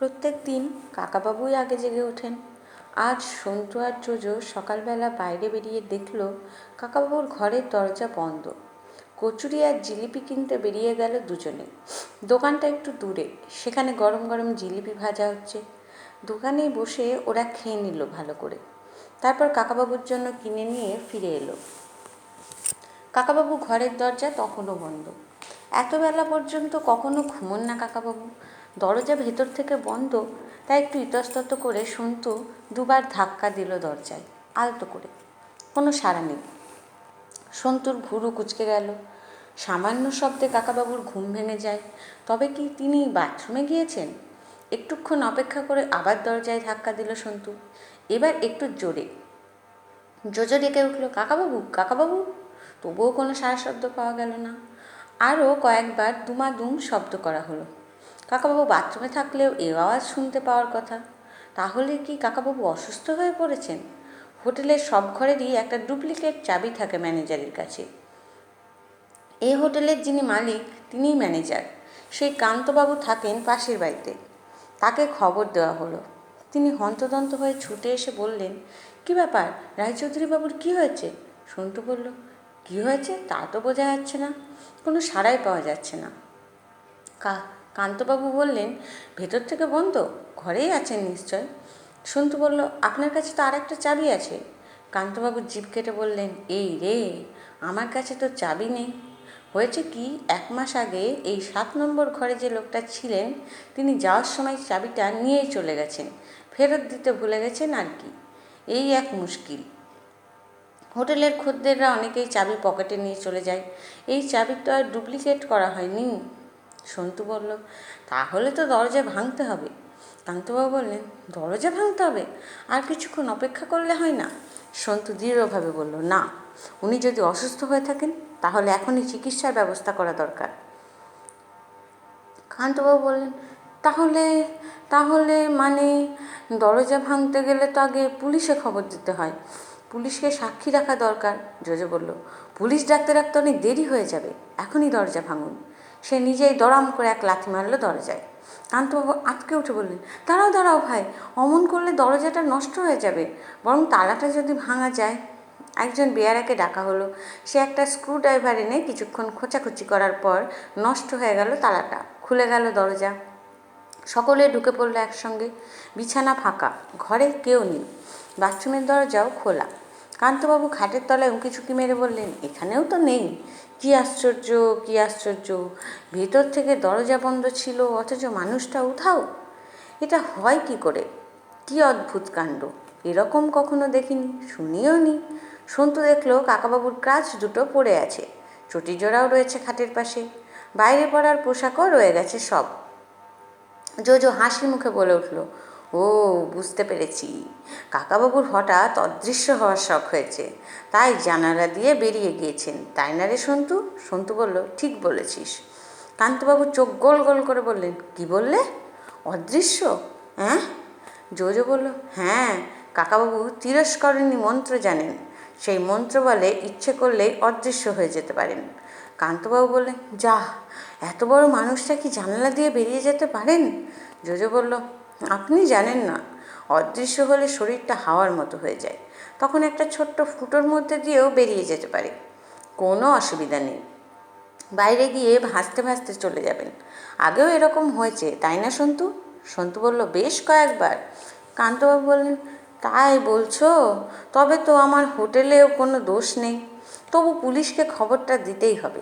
প্রত্যেক দিন কাকাবাবুই আগে জেগে ওঠেন। আজ সন্তু আর জোজো সকালবেলা বাইরে বেরিয়ে দেখল কাকাবাবুর ঘরের দরজা বন্ধ। কচুরি আর জিলিপি কিনতে বেরিয়ে গেল দুজনে। দোকানটা একটু দূরে, সেখানে গরম গরম জিলিপি ভাজা হচ্ছে। দোকানে বসে ওরা খেয়ে নিল ভালো করে। তারপর কাকাবাবুর জন্য কিনে নিয়ে ফিরে এলো। কাকাবাবু ঘরের দরজা তখনও বন্ধ। এত বেলা পর্যন্ত কখনো ঘুমোন না কাকাবাবু। দরজা ভেতর থেকে বন্ধ, তাই একটু ইতস্তত করে সন্তু দুবার ধাক্কা দিল দরজায়, আলতো করে। কোনো সাড়া নেই। সন্তুর ভুরু কুঁচকে গেল। সামান্য শব্দে কাকাবাবুর ঘুম ভেঙে যায়। তবে কি তিনি বাথরুমে গিয়েছেন? একটুক্ষণ অপেক্ষা করে আবার দরজায় ধাক্কা দিল সন্তু, এবার একটু জোরে। জোজো ডেকে উঠল, কাকাবাবু কাকাবাবু। তবুও কোনো সাড়া শব্দ পাওয়া গেল না। আরও কয়েকবার দুমাদুম শব্দ করা হলো। কাকাবাবু বাথরুমে থাকলেও এ আওয়াজ শুনতে পাওয়ার কথা। তাহলে কি কাকাবাবু অসুস্থ হয়ে পড়েছেন? হোটেলের সব ঘরেরই একটা ডুপ্লিকেট চাবি থাকে ম্যানেজারের কাছে। এই হোটেলের যিনি মালিক তিনিই ম্যানেজার। সেই কান্তবাবু থাকেন পাশের বাড়িতে। তাকে খবর দেওয়া হলো। তিনি হন্তদন্ত হয়ে ছুটে এসে বললেন, কী ব্যাপার, রায়চৌধুরী বাবুর কী হয়েছে? সন্তু বলল, কী হয়েছে তা তো বোঝা যাচ্ছে না, কোনো সাড়াই পাওয়া যাচ্ছে না। কান্তবাবু বললেন, ভেতর থেকে বন্ধ, ঘরেই আছেন নিশ্চয়। সন্তু বলল, আপনার কাছে তো আর একটা চাবি আছে। কান্তবাবু জিভ কেটে বললেন, এই রে, আমার কাছে তো চাবি নেই। হয়েছে কি, 1 মাস আগে এই 7 নম্বর ঘরে যে লোকটা ছিলেন তিনি যাওয়ার সময় চাবিটা নিয়েই চলে গেছেন, ফেরত দিতে ভুলে গেছেন আর কি। এই এক মুশকিল। হোটেলের খদ্দেররা অনেকেই চাবি পকেটে নিয়ে চলে যায়। এই চাবি তো আর ডুপ্লিকেট করা হয়নি। সন্তু বলল, তাহলে তো দরজা ভাঙতে হবে। কান্তবাবু বললেন, দরজা ভাঙতে হবে? আর কিছুক্ষণ অপেক্ষা করলে হয় না? সন্তু দৃঢ়ভাবে বলল, না, উনি যদি অসুস্থ হয়ে থাকেন তাহলে এখনই চিকিৎসার ব্যবস্থা করা দরকার। কান্তবাবু বললেন, তাহলে তাহলে মানে দরজা ভাঙতে গেলে তো আগে পুলিশে খবর দিতে হয়, পুলিশকে সাক্ষী রাখা দরকার। জোজো বলল, পুলিশ ডাকতে ডাকতে অনেক দেরি হয়ে যাবে, এখনই দরজা ভাঙুন। সে নিজেই দড়াম করে এক লাথি মারল দরজায়। কান্তবাবু আটকে উঠে বললেন, দাঁড়াও দাঁড়াও ভাই, অমন করলে দরজাটা নষ্ট হয়ে যাবে, বরং তালাটা যদি ভাঙা যায়। একজন বেয়ারাকে ডাকা হলো। সে একটা স্ক্রুড্রাইভার এনে কিছুক্ষণ খোঁচাখুচি করার পর নষ্ট হয়ে গেল তালাটা, খুলে গেল দরজা। সকলে ঢুকে পড়লো একসঙ্গে। বিছানা ফাঁকা, ঘরে কেউ নেই, বাথরুমের দরজাও খোলা। কান্তবাবু খাটের তলায় উঁকি ঝুঁকি মেরে বললেন, এখানেও তো নেই। কী আশ্চর্য, কী আশ্চর্য, ভেতর থেকে দরজা বন্ধ ছিল অথচ মানুষটা উধাও। এটা হয় কি করে? কী অদ্ভুত কাণ্ড, এরকম কখনো দেখিনি, শুনিও নি। সন্তু দেখলো কাকাবাবুর ক্রাচ দুটো পড়ে আছে, চটিজোড়াও রয়েছে খাটের পাশে, বাইরে পড়ার পোশাকও রয়ে গেছে সব। জোজো হাসি মুখে বলে উঠল, ও বুঝতে পেরেছি, কাকাবাবুর হঠাৎ অদৃশ্য হওয়ার শখ হয়েছে, তাই জানালা দিয়ে বেরিয়ে গিয়েছেন, তাই না রে সন্তু? সন্তু বলল, ঠিক বলেছিস। কান্তবাবু চোখ গোল গোল করে বললেন, কি বললে? অদৃশ্য? হ্যাঁ? জোজো বলল, হ্যাঁ, কাকাবাবু তিরস্করণী মন্ত্র জানেন, সেই মন্ত্র বলে ইচ্ছে করলেই অদৃশ্য হয়ে যেতে পারেন। কান্তবাবু বললেন, যা, এত বড় মানুষটা কি জানালা দিয়ে বেরিয়ে যেতে পারেন? জোজো বলল, আপনি জানেন না, অদৃশ্য হলে শরীরটা হাওয়ার মতো হয়ে যায়, তখন একটা ছোট্ট ফুটোর মধ্যে দিয়েও বেরিয়ে যেতে পারে, কোনো অসুবিধা নেই, বাইরে গিয়ে ভাসতে ভাসতে চলে যাবেন। আগেও এরকম হয়েছে, তাই না সন্তু? সন্তু বলল, বেশ কয়েকবার। কান্তবাবু বললেন, তাই বলছো? তবে তো আমার হোটেলেও কোনো দোষ নেই, তবু পুলিশকে খবরটা দিতেই হবে।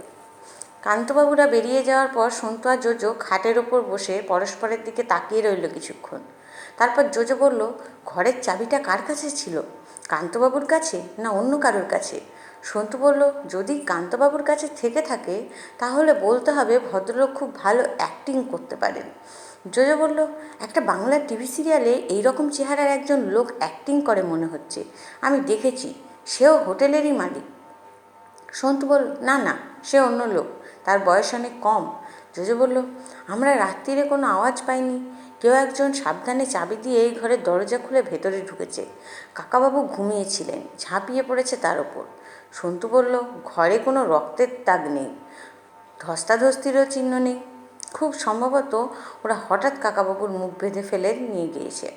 কান্তবাবুরা বেরিয়ে যাওয়ার পর সন্তু আর জোজো খাটের ওপর বসে পরস্পরের দিকে তাকিয়ে রইল কিছুক্ষণ। তারপর জোজো বলল, ঘরের চাবিটা কার কাছে ছিল? কান্তবাবুর কাছে না অন্য কারোর কাছে? সন্তু বলল, যদি কান্তবাবুর কাছে থেকে থাকে তাহলে বলতে হবে ভদ্রলোক খুব ভালো অ্যাক্টিং করতে পারেন। জোজো বলল, একটা বাংলা টিভি সিরিয়ালে এইরকম চেহারার একজন লোক অ্যাক্টিং করে মনে হচ্ছে, আমি দেখেছি, সেও হোটেলেরই মালিক। সন্তু বলল, না না, সে অন্য লোক, তার বয়স অনেক কম। জোজো বলল, আমরা রাত্রিরে কোনো আওয়াজ পাইনি, কেউ একজন সাবধানে চাবি দিয়ে এই ঘরের দরজা খুলে ভেতরে ঢুকেছে, কাকাবাবু ঘুমিয়েছিলেন, ঝাঁপিয়ে পড়েছে তার ওপর। সন্তু বলল, ঘরে কোনো রক্তের দাগ নেই, ধস্তাধস্তিরও চিহ্ন নেই। খুব সম্ভবত ওরা হঠাৎ কাকাবাবুর মুখ বেঁধে ফেলে নিয়ে গিয়েছে।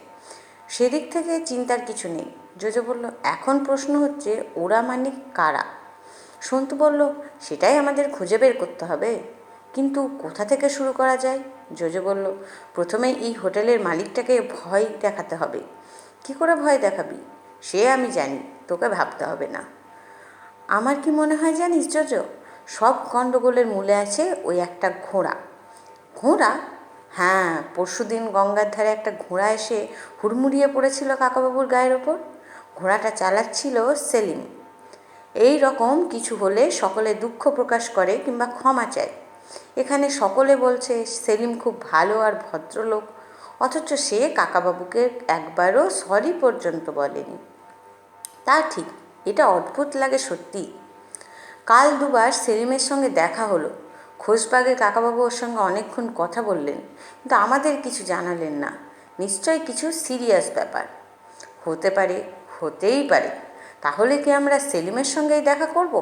সেদিক থেকে চিন্তার কিছু নেই। জোজো বলল, এখন প্রশ্ন হচ্ছে ওরা মানে কারা? সন্তু বলল, সেটাই আমাদের খুঁজে বের করতে হবে। কিন্তু কোথা থেকে শুরু করা যায়? জোজো বলল, প্রথমে এই হোটেলের মালিকটাকে ভয় দেখাতে হবে। কি করে ভয় দেখাবি? সে আমি জানি, তোকে ভাবতে হবে না। আমার কি মনে হয় জানিস জোজো, সব গণ্ডগোলের মূলে আছে ওই একটা ঘোড়া। ঘোড়া? হ্যাঁ, পরশুদিন গঙ্গার ধারে একটা ঘোড়া এসে হুড়মুড়িয়ে পড়েছিল কাকাবাবুর গায়ের ওপর। ঘোড়াটা চালাচ্ছিল সেলিম। এই রকম কিছু হলে সকলে দুঃখ প্রকাশ করে কিংবা ক্ষমা চায়। এখানে সকলে বলছে সেলিম খুব ভালো আর ভদ্রলোক, অথচ সে কাকাবাবুকে একবারও সরি পর্যন্ত বলেনি। তা ঠিক, এটা অদ্ভুত লাগে সত্যি। কাল দুবার সেলিমের সঙ্গে দেখা হলো। খোশবাগে কাকাবাবু ওর সঙ্গে অনেকক্ষণ কথা বললেন, কিন্তু আমাদের কিছু জানালেন না। নিশ্চয়ই কিছু সিরিয়াস ব্যাপার। হতে পারে, হতেই পারে। তাহলে কি আমরা সেলিমের সঙ্গেই দেখা করব?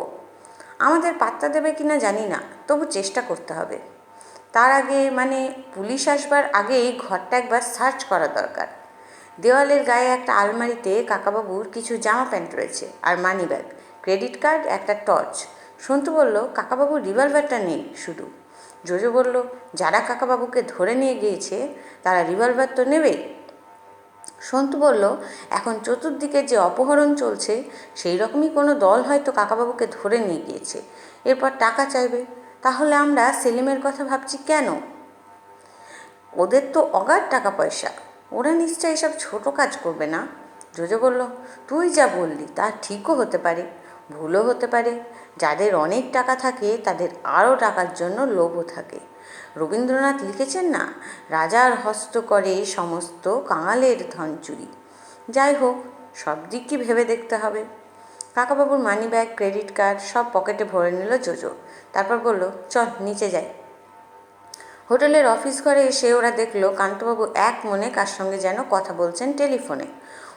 আমাদের পাত্তা দেবে কিনা জানি না, তবু চেষ্টা করতে হবে। তার আগে মানে পুলিশ আসবার আগেই ঘরটা একবার সার্চ করা দরকার। দেওয়ালের গায়ে একটা আলমারিতে কাকাবাবুর কিছু জামা প্যান্ট রয়েছে আর মানি ব্যাগ, ক্রেডিট কার্ড, একটা টর্চ। সন্তু বলল, কাকাবাবুর রিভলভারটা নেই শুধু। জোজো বলল, যারা কাকাবাবুকে ধরে নিয়ে গিয়েছে তারা রিভলভার তো নেবেই। সন্তু বলল, এখন চতুর্দিকে যে অপহরণ চলছে সেই রকমই কোনো দল হয়তো কাকাবাবুকে ধরে নিয়ে গিয়েছে, এরপর টাকা চাইবে। তাহলে আমরা সেলিমের কথা ভাবছি কেন? ওদের তো অগাধ টাকা পয়সা, ওরা নিশ্চয় এসব ছোট কাজ করবে না। জোজো বলল, তুই যা বললি তা ঠিকও হতে পারে, ভুলও হতে পারে। যাদের অনেক টাকা থাকে তাদের আরও টাকার জন্য লোভও থাকে। রবীন্দ্রনাথ লিখেছেন না, রাজার হস্ত করে সমস্ত কাঙালের ধন চুরি। যাই হোক, সব দিকই ভেবে দেখতে হবে। কাকাবাবুর মানি ব্যাগ, ক্রেডিট কার্ড সব পকেটে ভরে নিল জোজো। তারপর বলল, চল নিচে যাই। হোটেলের অফিস ঘরে এসে ওরা দেখল কান্তবাবু এক মনে কার সঙ্গে যেন কথা বলছেন টেলিফোনে।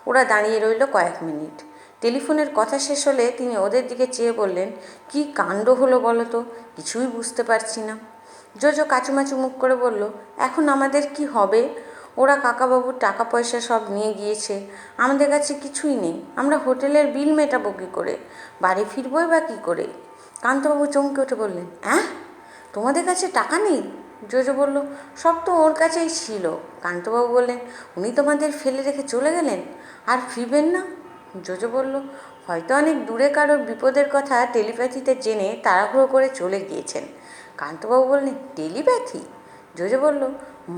ওরা দাঁড়িয়ে রইল কয়েক মিনিট। টেলিফোনের কথা শেষ হলে তিনি ওদের দিকে চেয়ে বললেন, কি কাণ্ড হলো বলো তো, কিছুই বুঝতে পারছি না। জোজো কাচুমাচু মুখ করে বলল, এখন আমাদের কি হবে? ওরা কাকাবাবুর টাকা পয়সা সব নিয়ে গিয়েছে, আমাদের কাছে কিছুই নেই। আমরা হোটেলের বিল মেটাবো কী করে? বাড়ি ফিরবই বা কী করে? কান্তবাবু চমকে উঠে বললেন, অ্যাঁ, তোমাদের কাছে টাকা নেই? জোজো বলল, সব তো ওর কাছেই ছিল। কান্তবাবু বললেন, উনি তোমাদের ফেলে রেখে চলে গেলেন আর ফিরবেন না? জোজো বলল, হয়তো অনেক দূরে কারোর বিপদের কথা টেলিপ্যাথিতে জেনে তাড়াহুড়ো করে চলে গিয়েছেন। কান্তবাবু বললেন, টেলিপ্যাথি? জোজো বলল,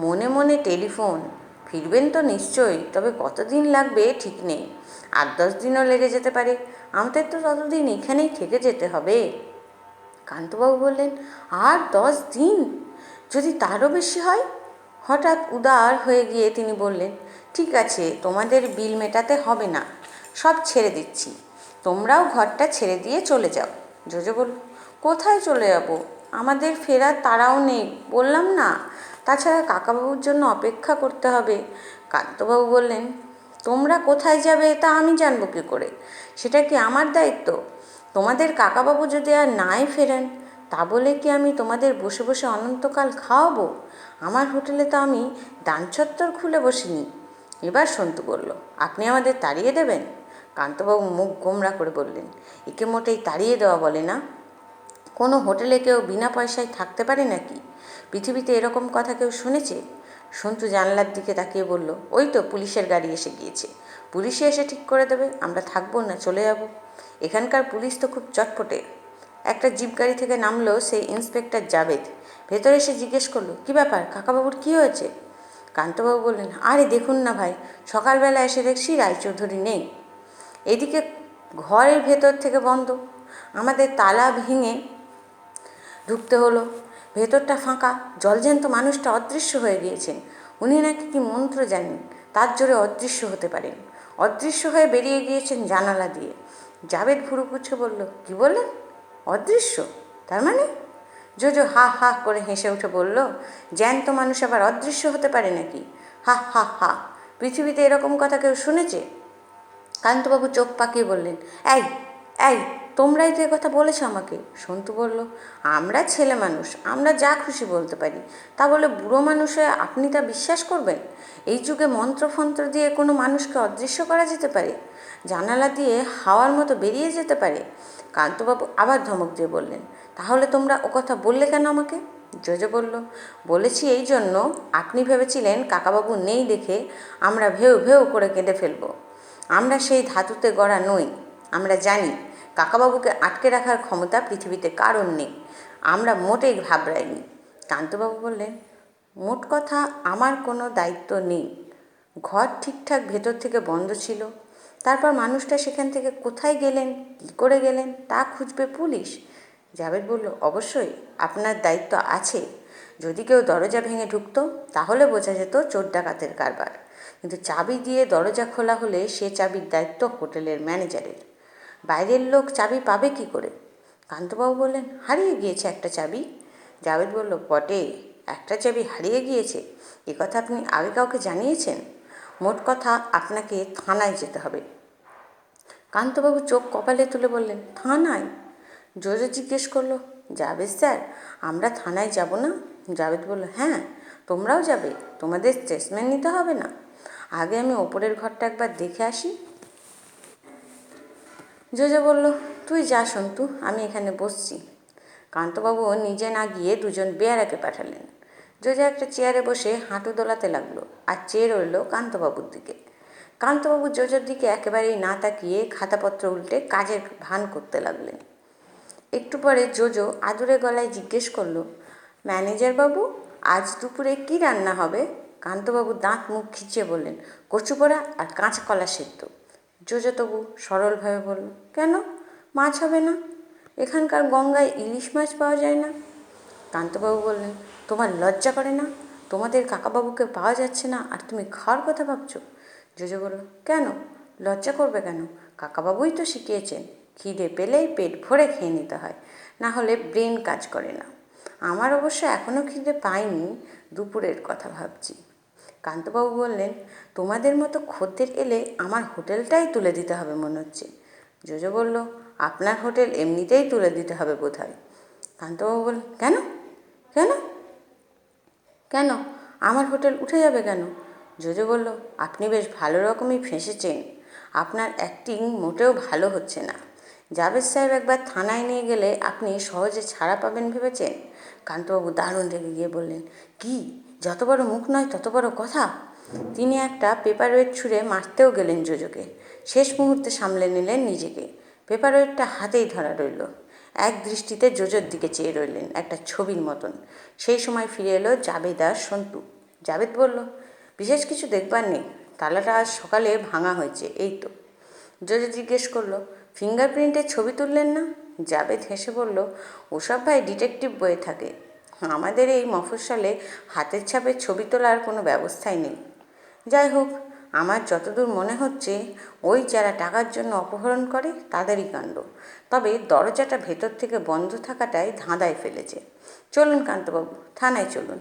মনে মনে টেলিফোন। ফিরবেন তো নিশ্চয়ই, তবে কতদিন লাগবে ঠিক নেই। 8-10 দিনও লেগে যেতে পারে। আমাদের তো ততদিন এখানেই থেকে যেতে হবে। কান্তবাবু বললেন, আর 10 দিন? যদি তারও বেশি হয়? হঠাৎ উদার হয়ে গিয়ে তিনি বললেন, ঠিক আছে, তোমাদের বিল মেটাতে হবে না, সব ছেড়ে দিচ্ছি। তোমরাও ঘরটা ছেড়ে দিয়ে চলে যাও। জোজো বলল, কোথায় চলে যাব? আমাদের ফেরার তাড়াও নেই, বললাম না। তাছাড়া কাকাবাবুর জন্য অপেক্ষা করতে হবে। কান্তবাবু বললেন, তোমরা কোথায় যাবে তা আমি জানবো কী করে? সেটা কি আমার দায়িত্ব? তোমাদের কাকাবাবু যদি আর নাই ফেরেন, তা বলে কি আমি তোমাদের বসে বসে অনন্তকাল খাওয়াবো? আমার হোটেলে তো আমি দানচত্বর খুলে বসিনি। এবার সন্তু বলল, আপনি আমাদের তাড়িয়ে দেবেন? কান্তবাবু মুখ গোমরা করে বললেন, একে মোটেই তাড়িয়ে দেওয়া বলে না। কোনো হোটেলে কেউ বিনা পয়সায় থাকতে পারে নাকি? পৃথিবীতে এরকম কথা কেউ শুনেছে? সন্তু জানলার দিকে তাকিয়ে বলল, ওই তো পুলিশের গাড়ি এসে গিয়েছে। পুলিশে এসে ঠিক করে দেবে আমরা থাকবো না চলে যাব। এখানকার পুলিশ তো খুব চটপটে। একটা জিপ গাড়ি থেকে নামলো সেই ইন্সপেক্টর জাবেদ। ভেতরে এসে জিজ্ঞেস করলো, কী ব্যাপার, কাকাবাবুর কী হয়েছে? কান্তবাবু বললেন, আরে দেখুন না ভাই, সকালবেলা এসে দেখছি রায়চৌধুরী নেই। এদিকে ঘরের ভেতর থেকে বন্ধ, আমাদের তালা ভেঙে ঢুকতে হলো। ভেতরটা ফাঁকা, জলজ্যান্ত মানুষটা অদৃশ্য হয়ে গিয়েছেন। উনি নাকি কি মন্ত্র জানেন, তার জোরে অদৃশ্য হতে পারেন। অদৃশ্য হয়ে বেরিয়ে গিয়েছেন জানালা দিয়ে। জাবেদ ভুরু কুচকে বলল, কী বললেন? অদৃশ্য? তার মানে? জোজো হা হা করে হেসে উঠে বলল, জ্যান্ত মানুষ আবার অদৃশ্য হতে পারে নাকি? হা হা হা, পৃথিবীতে এরকম কথা কেউ শুনেছে? কান্তবাবু চোখ পাকিয়ে বললেন, এই এই, তোমরাই তো কথা বলেছ আমাকে। সন্তু বলল, আমরা ছেলে মানুষ, আমরা যা খুশি বলতে পারি। তা বলে বুড়ো মানুষ হয়ে আপনি তা বিশ্বাস করবেন? এই যুগে মন্ত্রফন্ত্র দিয়ে কোনো মানুষকে অদৃশ্য করা যেতে পারে, জানালা দিয়ে হাওয়ার মতো বেরিয়ে যেতে পারে। কান্তবাবু আবার ধমক দিয়ে বললেন, তাহলে তোমরা ও কথা বললে কেন আমাকে? জোজো বলল, বলেছি এই জন্য, আপনি ভেবেছিলেন কাকাবাবু নেই দেখে আমরা ভেউ ভেউ করে কেঁদে ফেলব। আমরা সেই ধাতুতে গড়া নই। আমরা জানি কাকাবাবুকে আটকে রাখার ক্ষমতা পৃথিবীতে কারোর নেই। আমরা মোটেই ঘাবড়াইনি। কান্তবাবু বললেন, মোট কথা আমার কোনো দায়িত্ব নেই। ঘর ঠিকঠাক ভেতর থেকে বন্ধ ছিল। তারপর মানুষটা সেখান থেকে কোথায় গেলেন, কী করে গেলেন, তা খুঁজবে পুলিশ। জাবেদ বলল, অবশ্যই আপনার দায়িত্ব আছে। যদি কেউ দরজা ভেঙে ঢুকতো তাহলে বোঝা যেত চোর ডাকাতের কারবার, কিন্তু চাবি দিয়ে দরজা খোলা হলে সে চাবির দায়িত্ব হোটেলের ম্যানেজারের। বাইরের লোক চাবি পাবে কি করে? কান্তবাবু বললেন, হারিয়ে গিয়েছে একটা চাবি। জাবেদ বলল, বটে, একটা চাবি হারিয়ে গিয়েছে, এ কথা আপনি আগে কাউকে জানিয়েছেন? মোট কথা আপনাকে থানায় যেতে হবে। কান্তবাবু চোখ কপালে তুলে বললেন, থানায়? জোজো জিজ্ঞেস করলো, যাবে স্যার, আমরা থানায় যাব না? জাবেদ বলল, হ্যাঁ, তোমরাও যাবে, তোমাদের স্টেটমেন্ট নিতে হবে না? আগে আমি ওপরের ঘরটা একবার দেখে আসি। জোজো বলল, তুই যা সন্তু, আমি এখানে বসছি। কান্তবাবু নিজে না গিয়ে দুজন বেয়ারাকে পাঠালেন। জোজো একটা চেয়ারে বসে হাঁটু দোলাতে লাগলো আর চেয়ে রইল কান্তবাবুর দিকে। কান্তবাবু জোজোর দিকে একেবারেই না তাকিয়ে খাতাপত্র উল্টে কাজের ভান করতে লাগলেন। একটু পরে জোজো আদুরে গলায় জিজ্ঞেস করলো, ম্যানেজার বাবু, আজ দুপুরে কি রান্না হবে? কান্তবাবু দাঁত মুখ খিচিয়ে বললেন, কচু পোড়া আর কাঁচা কলা সেদ্ধ। জোজো তবু সরলভাবে বলল, কেন, মাছ হবে না? এখানকার গঙ্গায় ইলিশ মাছ পাওয়া যায় না? কান্তবাবু বললেন, তোমার লজ্জা করে না? তোমাদের কাকাবাবুকে পাওয়া যাচ্ছে না আর তুমি খাওয়ার কথা ভাবছো? জোজো বলল, কেন লজ্জা করবে কেন? কাকাবাবুই তো শিখিয়েছেন, খিদে পেলেই পেট ভরে খেয়ে নিতে হয়, না হলে ব্রেন কাজ করে না। আমার অবশ্য এখনও খিদে পাইনি, দুপুরের কথা ভাবছি। কান্তবাবু বললেন, তোমাদের মতো খদ্দের এলে আমার হোটেলটাই তুলে দিতে হবে মনে হচ্ছে। জোজো বলল, আপনার হোটেল এমনিতেই তুলে দিতে হবে বোধ হয়। কান্তবাবু বললেন, কেন কেন কেন আমার হোটেল উঠে যাবে কেন? জোজো বলল, আপনি বেশ ভালো রকমই ফেঁসেছেন। আপনার অ্যাক্টিং মোটেও ভালো হচ্ছে না। জাভেদ সাহেব একবার থানায় নিয়ে গেলে আপনি সহজে ছাড়া পাবেন ভেবেছেন? কান্তবাবু দারুণ রেগে গিয়ে বললেন, কি, যত বড় মুখ নয় তত বড় কথা? তিনি একটা পেপার ওয়েট ছুঁড়ে মারতেও গেলেন জোজোকে। শেষ মুহূর্তে সামলে নিলেন নিজেকে। পেপার ওয়েটটা হাতেই ধরা রইল। এক দৃষ্টিতে জোজোর দিকে চেয়ে রইলেন একটা ছবির মতন। সেই সময় ফিরে এলো জাবেদ আর সন্তু। জাবেদ বলল, বিশেষ কিছু দেখবার নেই, তালাটা আজ সকালে ভাঙা হয়েছে, এই তো। জোজো জিজ্ঞেস করলো, ফিঙ্গারপ্রিন্টের ছবি তুললেন না? জাবেদ হেসে বলল, ওসব ভাই ডিটেকটিভ বইয়ে থাকে, আমাদের এই মফস্বলে হাতের ছাপের ছবি তোলার কোনো ব্যবস্থাই নেই। যাই হোক, আমার যতদূর মনে হচ্ছে ওই যারা টাকার জন্য অপহরণ করে তাদেরই কাণ্ড। তবে দরজাটা ভেতর থেকে বন্ধ থাকাটাই ধাঁধায় ফেলেছে। চলুন কান্তবাবু, থানায় চলুন।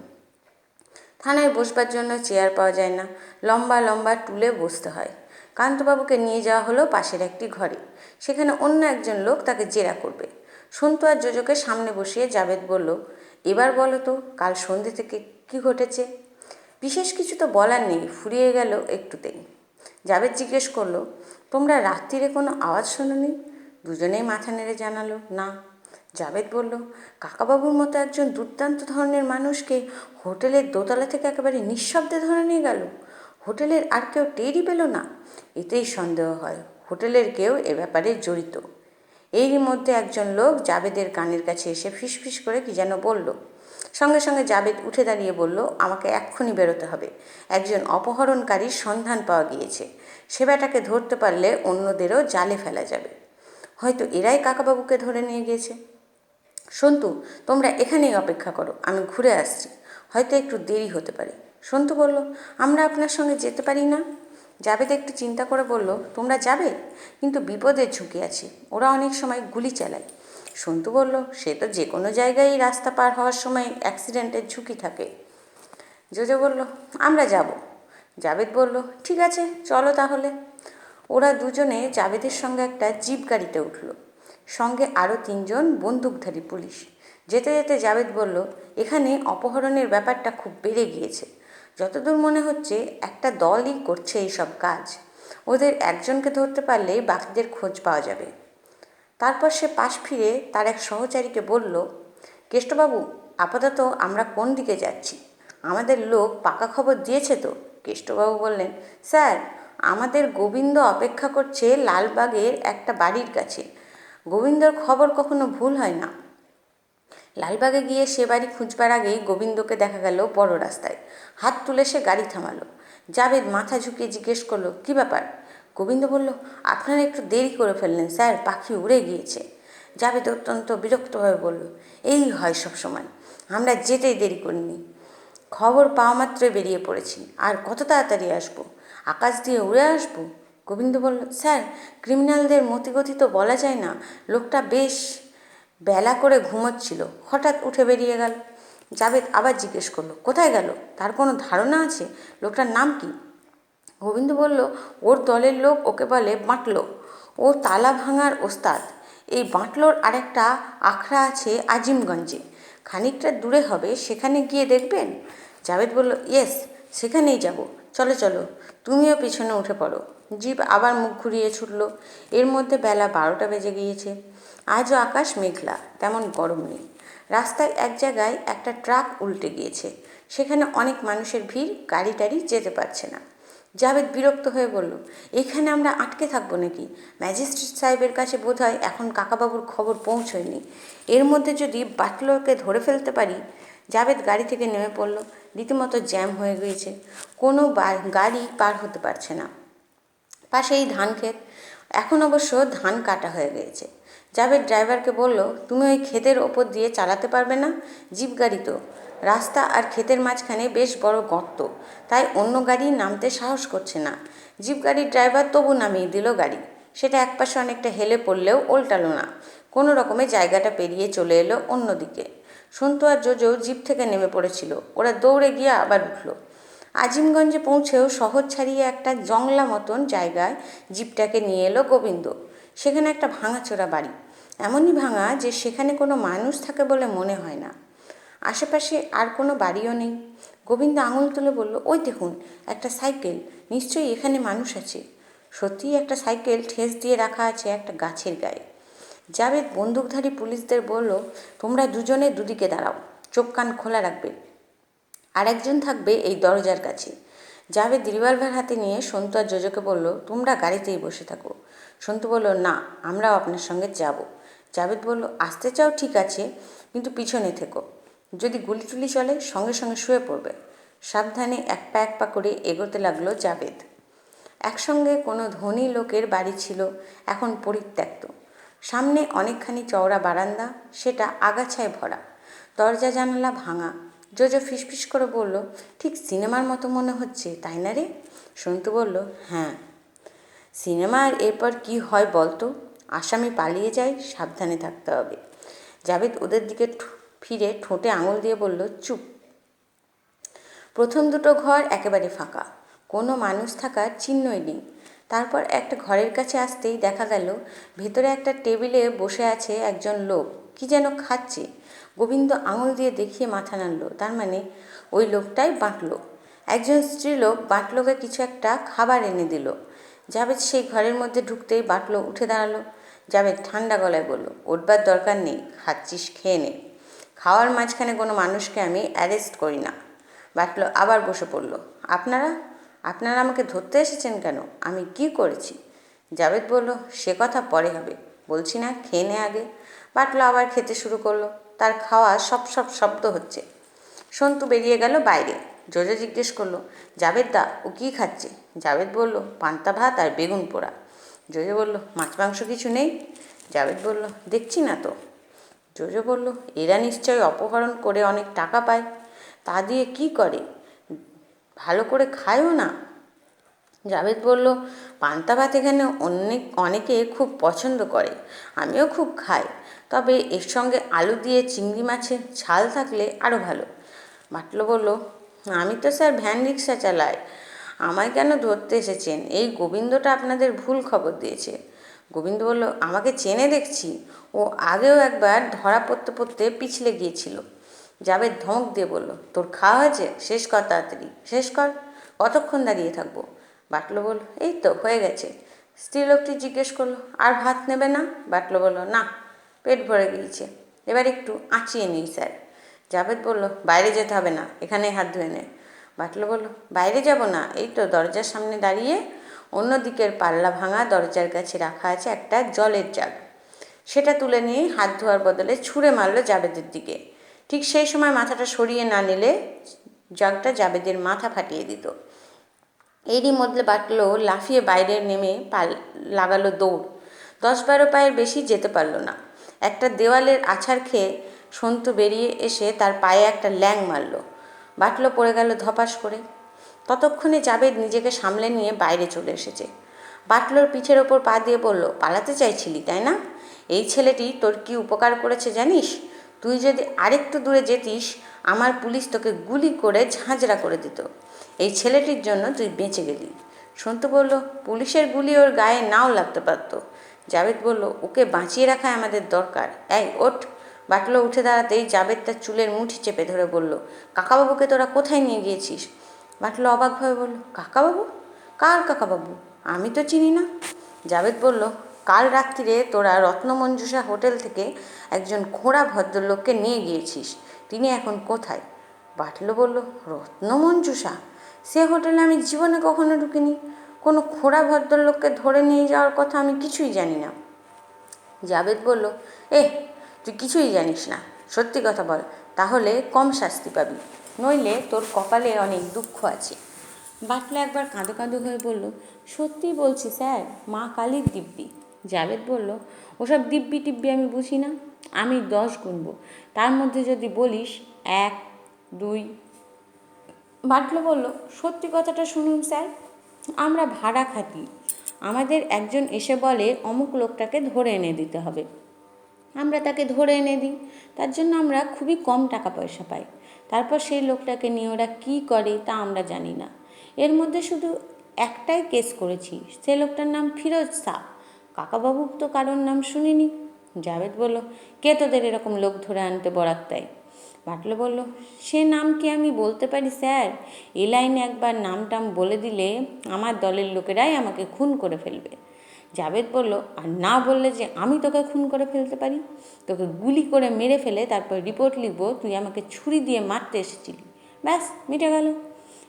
থানায় বসবার জন্য চেয়ার পাওয়া যায় না, লম্বা লম্বা টুলে বসতে হয়। কান্তবাবুকে নিয়ে যাওয়া হলো পাশের একটি ঘরে। সেখানে অন্য একজন লোক তাকে জেরা করবে। সন্তু আর জোজোকে সামনে বসিয়ে জাবেদ বলল, এবার বলো তো, কাল সন্ধে থেকে কি ঘটেছে? বিশেষ কিছু তো বলার নেই, ফুরিয়ে গেল একটুতেই। জাবেদ জিজ্ঞেস করলো, তোমরা রাত্রিরে কোনো আওয়াজ শোনোনি? দুজনেই মাথা নেড়ে জানালো, না। জাবেদ বলল, কাকাবাবুর মতো একজন দুর্দান্ত ধরনের মানুষকে হোটেলের দোতলা থেকে একেবারে নিঃশব্দে ধরে নিয়ে গেল, হোটেলের আর কেউ টেরই পেল না? এতেই সন্দেহ হয় হোটেলের কেউ এ ব্যাপারে জড়িত। এরই মধ্যে একজন লোক জাবেদের কানের কাছে এসে ফিসফিস করে কি যেন বলল। সঙ্গে সঙ্গে জাবেদ উঠে দাঁড়িয়ে বলল, আমাকে এক্ষুনি বেরোতে হবে, একজন অপহরণকারীর সন্ধান পাওয়া গিয়েছে। সে বেটাকে ধরতে পারলে অন্যদেরও জালে ফেলা যাবে। হয়তো এরাই কাকাবাবুকে ধরে নিয়ে গিয়েছে। সন্তু, তোমরা এখানেই অপেক্ষা করো, আমি ঘুরে আসছি, হয়তো একটু দেরি হতে পারে। সন্তু বলল, আমরা আপনার সঙ্গে যেতে পারি না? জাবেদ একটু চিন্তা করে বলল, তোমরা যাবে, কিন্তু বিপদের ঝুঁকি আছে, ওরা অনেক সময় গুলি চালায়। সন্তু বলল, সে তো যে কোনো জায়গায় রাস্তা পার হওয়ার সময় অ্যাক্সিডেন্টের ঝুঁকি থাকে। জোজো বলল, আমরা যাব। জাবেদ বলল, ঠিক আছে, চলো তাহলে। ওরা দুজনে জাবেদের সঙ্গে একটা জিপ গাড়িতে উঠল। সঙ্গে আরও 3জন বন্দুকধারী পুলিশ। যেতে যেতে জাভেদ বলল, এখানে অপহরণের ব্যাপারটা খুব বেড়ে গিয়েছে। যতদূর মনে হচ্ছে একটা দলই করছে এইসব কাজ। ওদের একজনকে ধরতে পারলেই বাকিদের খোঁজ পাওয়া যাবে। তারপর সে পাশ ফিরে তার এক সহচারীকে বলল, কেষ্টবাবু, আপাতত আমরা কোন দিকে যাচ্ছি? আমাদের লোক পাকা খবর দিয়েছে তো? কেষ্টবাবু বললেন, স্যার, আমাদের গোবিন্দ অপেক্ষা করছে লালবাগের একটা বাড়ির কাছে। গোবিন্দর খবর কখনো ভুল হয় না। লালবাগে গিয়ে সে বাড়ি খুঁজবার আগেই গোবিন্দকে দেখা গেল বড় রাস্তায়। হাত তুলে সে গাড়ি থামালো। জাভেদ মাথা ঝুঁকিয়ে জিজ্ঞেস করলো, কী ব্যাপার? গোবিন্দ বলল, আপনারা একটু দেরি করে ফেললেন স্যার, পাখি উড়ে গিয়েছে। জাভেদ অত্যন্ত বিরক্তভাবে বলল, এই হয় সব সময়, আমরা যেতেই দেরি করিনি। খবর পাওয়া মাত্রই বেরিয়ে পড়েছি। আর কত তাড়াতাড়ি আসবো? আকাশ দিয়ে উড়ে আসবো? গোবিন্দ বলল, স্যার, ক্রিমিনালদের মতিগতি তো বলা যায় না। লোকটা বেশ বেলা করে ঘুমোচ্ছিল, হঠাৎ উঠে বেরিয়ে গেল। জাভেদ আবার জিজ্ঞেস করলো, কোথায় গেল? তার কোনো ধারণা আছে? লোকটার নাম কি? গোবিন্দ বলল, ওর দলের লোক ওকে বলে বাঁটলো। ও তালা ভাঙার ওস্তাদ। এই বাঁটলোর আরেকটা আখড়া আছে আজিমগঞ্জে, খানিকটা দূরে হবে, সেখানে গিয়ে দেখবেন? জাভেদ বলল, ইয়েস, সেখানেই যাব। চলো চলো, তুমিও পিছনে উঠে পড়ো। জিপ আবার মুখ ঘুরিয়ে ছুটল। এর মধ্যে বেলা 12টা বেজে গিয়েছে। আজও আকাশ মেঘলা, তেমন গরম নেই। রাস্তায় এক জায়গায় একটা ট্রাক উল্টে গিয়েছে। সেখানে অনেক মানুষের ভিড়, গাড়ি টাড়ি যেতে পারছে না। জাভেদ বিরক্ত হয়ে বলল, এখানে আমরা আটকে থাকবো নাকি? ম্যাজিস্ট্রেট সাহেবের কাছে বোধহয় এখন কাকাবাবুর খবর পৌঁছয়নি। এর মধ্যে যদি বাটলরকে ধরে ফেলতে পারি। জাভেদ গাড়ি থেকে নেমে পড়ল। রীতিমতো জ্যাম হয়ে গিয়েছে, কোনো গাড়ি পার হতে পারছে না। পাশেই ধান ক্ষেত। এখন অবশ্য ধান কাটা হয়ে গিয়েছে। জাভেদ ড্রাইভারকে বলল, তুমি ওই ক্ষেতের ওপর দিয়ে চালাতে পারবে না? জিপ গাড়ি তো। রাস্তা আর ক্ষেতের মাঝখানে বেশ বড় গর্ত, তাই অন্য গাড়ি নামতে সাহস করছে না। জিপ গাড়ির ড্রাইভার তবু নামিয়ে দিল গাড়ি। সেটা একপাশে অনেকটা হেলে পড়লেও উল্টালো না, কোনো রকমে জায়গাটা পেরিয়ে চলে এলো অন্যদিকে। সন্তু আর জোজো জিপ থেকে নেমে পড়েছিল। ওরা দৌড়ে গিয়ে আবার উঠল। আজিমগঞ্জে পৌঁছেও শহর ছাড়িয়ে একটা জংলা মতন জায়গায় জিপটাকে নিয়ে এলো গোবিন্দ। সেখানে একটা ভাঙাচোরা বাড়ি, এমনই ভাঙা যে সেখানে কোনো মানুষ থাকে বলে মনে হয় না। আশেপাশে আর কোনো বাড়িও নেই। গোবিন্দ আঙুল তুলে বলল, ওই দেখুন, একটা সাইকেল, নিশ্চয়ই এখানে মানুষ আছে। সত্যিই একটা সাইকেল ঠেস দিয়ে রাখা আছে একটা গাছের গায়ে। জাভেদ বন্দুকধারী পুলিশদের বলল, তোমরা দুজনে দুদিকে দাঁড়াও, চোখ কান খোলা রাখবে। আর একজন থাকবে এই দরজার কাছে। জাভেদ রিভলভার হাতে নিয়ে সন্তু আর জোজোকে বলল, তোমরা গাড়িতেই বসে থাকো। সন্তু বলল, না, আমরাও আপনার সঙ্গে যাব। জাভেদ বলল, আসতে চাও ঠিক আছে, কিন্তু পিছনে থেকো। যদি গুলি টুলি চলে সঙ্গে সঙ্গে শুয়ে পড়বে। সাবধানে এক পা করে এগোতে লাগলো জাভেদ। একসঙ্গে কোনো ধনী লোকের বাড়ি ছিল, এখন পরিত্যক্ত। সামনে অনেকখানি চওড়া বারান্দা, সেটা আগাছায় ভরা। দরজা জানালা ভাঙা। জোজো ফিসফিস করে বলল, ঠিক সিনেমার মতো মনে হচ্ছে, তাই না রে? সন্তু বলল, হ্যাঁ। সিনেমার এরপর কি হয় বলতো? আসামি পালিয়ে যায়, সাবধানে থাকতে হবে। জাভেদ ওদের দিকে ফিরে ঠোঁটে আঙুল দিয়ে বলল, চুপ। প্রথম দুটো ঘর একেবারে ফাঁকা, কোনো মানুষ থাকার চিহ্নই নেই। তারপর একটা ঘরের কাছে আসতেই দেখা গেল ভেতরে একটা টেবিলে বসে আছে একজন লোক, কি যেন খাচ্ছে। গোবিন্দ আঙুল দিয়ে দেখিয়ে মাথা নাড়ল, তার মানে ওই লোকটাই বাঁটলো। একজন স্ত্রীলোক বাঁটলোকে কিছু একটা খাবার এনে দিল। জাভেদ সেই ঘরের মধ্যে ঢুকতেই বাঁটলো উঠে দাঁড়ালো। জাভেদ ঠান্ডা গলায় বলল, উঠবার দরকার নেই, খাচ্ছিস খেয়ে নে। খাওয়ার মাঝখানে কোনো মানুষকে আমি অ্যারেস্ট করি না। বাঁটলো আবার বসে পড়ল। আপনারা আপনারা আমাকে ধরতে এসেছেন কেন? আমি কি করেছি? জাভেদ বলল, সে কথা পরে হবে, বলছি না খেয়ে নে আগে। বাঁটলো আবার খেতে শুরু করলো। তার খাওয়া সব শব্দ হচ্ছে। সন্তু বেরিয়ে গেল বাইরে। জোজো জিজ্ঞেস করলো, জাভেদ দা, ও কী খাচ্ছে? জাভেদ বলল, পান্তা ভাত আর বেগুন পোড়া। জোজো বলল, মাছ মাংস কিছু নেই? জাভেদ বলল, দেখছি না তো। জোজো বলল, এরা নিশ্চয়ই অপহরণ করে অনেক টাকা পায়, তা দিয়ে কি করে? ভালো করে খায়ও না। জাভেদ বলল, পান্তা ভাত এখানে অনেকে খুব পছন্দ করে, আমিও খুব খাই, তবে এর সঙ্গে আলু দিয়ে চিংড়ি মাছের ঝাল থাকলে আরও ভালো। বাটলো বলল, আমি তো স্যার ভ্যান রিক্সা চালাই, আমায় কেন ধরতে এসেছেন? এই গোবিন্দটা আপনাদের ভুল খবর দিয়েছে। গোবিন্দ বলল, আমাকে চেনে দেখছি, ও আগেও একবার ধরা পড়তে পড়তে পিছলে গিয়েছিল। জাবেদ ধমক দিয়ে বলল, তোর খাওয়া হয়েছে? শেষ কর, তাড়াতাড়ি শেষ কর, কতক্ষণ দাঁড়িয়ে থাকবো? বাটলো বলল, এই তো হয়ে গেছে। স্ত্রীলোকটি জিজ্ঞেস করলো, আর ভাত নেবে না? বাটলো বলল, না, পেট ভরে গিয়েছে, এবার একটু আঁচিয়ে নিই স্যার। জাবেদ বলল, বাইরে যেতে হবে না, এখানেই হাত ধুয়ে নে। বাটলো বলল, বাইরে যাব না, এই তো দরজার সামনে দাঁড়িয়ে। অন্য দিকের পাল্লা ভাঙা দরজার কাছে রাখা আছে একটা জলের জাগ। সেটা তুলে নিয়ে হাত ধোয়ার বদলে ছুঁড়ে মারল জাবেদের দিকে। ঠিক সেই সময় মাথাটা সরিয়ে না নিলে জাগটা জাবেদের মাথা ফাটিয়ে দিত। এরই মধ্যে বাটলো লাফিয়ে বাইরে নেমে লাগালো দৌড়। 10-12 পায়ের বেশি যেতে পারল না। একটা দেওয়ালের আছাড় খেয়ে সন্তু বেরিয়ে এসে তার পায়ে একটা ল্যাং মারল। বাটলো পড়ে গেল ধপাস করে। ততক্ষণে জাবেদ নিজেকে সামলে নিয়ে বাইরে চলে এসেছে। বাটলোর পিঠের ওপর পা দিয়ে বলল, পালাতে চাইছিলি তাই না? এই ছেলেটি তোর কি উপকার করেছে জানিস? তুই যদি আরেকটু দূরে যেতিস, আমার পুলিশ তোকে গুলি করে ঝাঁঝরা করে দিত। এই ছেলেটির জন্য তুই বেঁচে গেলি। সন্তু বলল, পুলিশের গুলি ওর গায়ে নাও লাগতে পারত। জাবেদ বলল, ওকে বাঁচিয়ে রাখাই আমাদের দরকার। এই ওঠ। বাটলো উঠে দাঁড়াতেই জাবেদ তার চুলের মুঠি চেপে ধরে বলল, কাকাবাবুকে তোরা কোথায় নিয়ে গিয়েছিস? বাটলো অবাকভাবে বলল, কাকাবাবু? কার কাকাবাবু? আমি তো চিনি না। জাবেদ বলল, কাল রাত্রিরে তোরা রত্নমঞ্জুষা হোটেল থেকে একজন খোঁড়া ভদ্রলোককে নিয়ে গিয়েছিস। তিনি এখন কোথায়? বাটলো বলল, রত্নমঞ্জুষা? সে হোটেলে আমি জীবনে কখনো ঢুকিনি। কোনো খোঁড়া ভদ্রলোককে ধরে নিয়ে যাওয়ার কথা আমি কিছুই জানি না। জাবেদ বলল, তুই কিছুই জানিস না, সত্যি কথা বল, তাহলে কম শাস্তি পাবি, নইলে তোর কপালে অনেক দুঃখ আছে। বাটলা একবার কাঁদো কাঁদো হয়ে বলল, সত্যিই বলছি স্যার, মা কালীর দিব্যি। জাবেদ বলল, ওসব দিব্যি টিব্যি আমি বুঝি না, আমি 10 গুনব, তার মধ্যে যদি বলিস 1, 2। বাটলো বলল, সত্যি কথাটা শুনুন স্যার, আমরা ভাড়া খাটি। আমাদের একজন এসে বলে অমুক লোকটাকে ধরে এনে দিতে হবে, আমরা তাকে ধরে এনে দিই। তার জন্য আমরা খুবই কম টাকা পয়সা পাই। তারপর সেই লোকটাকে নিয়ে ওরা কী করে তা আমরা জানি না। এর মধ্যে শুধু একটাই কেস করেছি, সে লোকটার নাম ফিরোজ শাহ। কাকাবাবুর তো কারোর নাম শুনিনি। জাবেদ বলল, কে তোদের এরকম লোক ধরে আনতে বরাত দেয়? বাটলো বলল, সে নাম কি আমি বলতে পারি স্যার? এ লাইনে একবার নামটাম বলে দিলে আমার দলের লোকেরাই আমাকে খুন করে ফেলবে। জাবেদ বলল, আর না বললে যে আমি তোকে খুন করে ফেলতে পারি, তোকে গুলি করে মেরে ফেলে তারপর রিপোর্ট লিখব তুই আমাকে ছুরি দিয়ে মারতে এসেছিলি, ব্যাস মিটে গেল।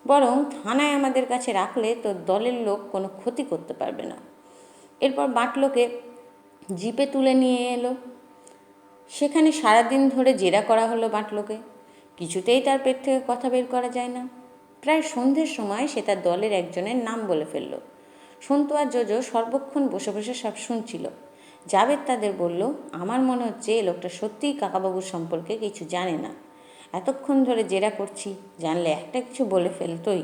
বরং থানায় আমাদের কাছে রাখলে তোর দলের লোক কোনো ক্ষতি করতে পারবে না। এরপর বাটলোকে জিপে তুলে নিয়ে এলো। সেখানে সারাদিন ধরে জেরা করা হলো বাটলোকে। কিছুতেই তার পেট থেকে কথা বের করা যায় না। প্রায় সন্ধ্যের সময় সে তার দলের একজনের নাম বলে ফেলল। সন্তু আর জোজো সর্বক্ষণ বসে বসে সব শুনছিল। জাবেদ তাদের বলল, আমার মনে হচ্ছে এ লোকটা সত্যিই কাকাবাবুর সম্পর্কে কিছু জানে না। এতক্ষণ ধরে জেরা করছি, জানলে একটা কিছু বলে ফেলতই।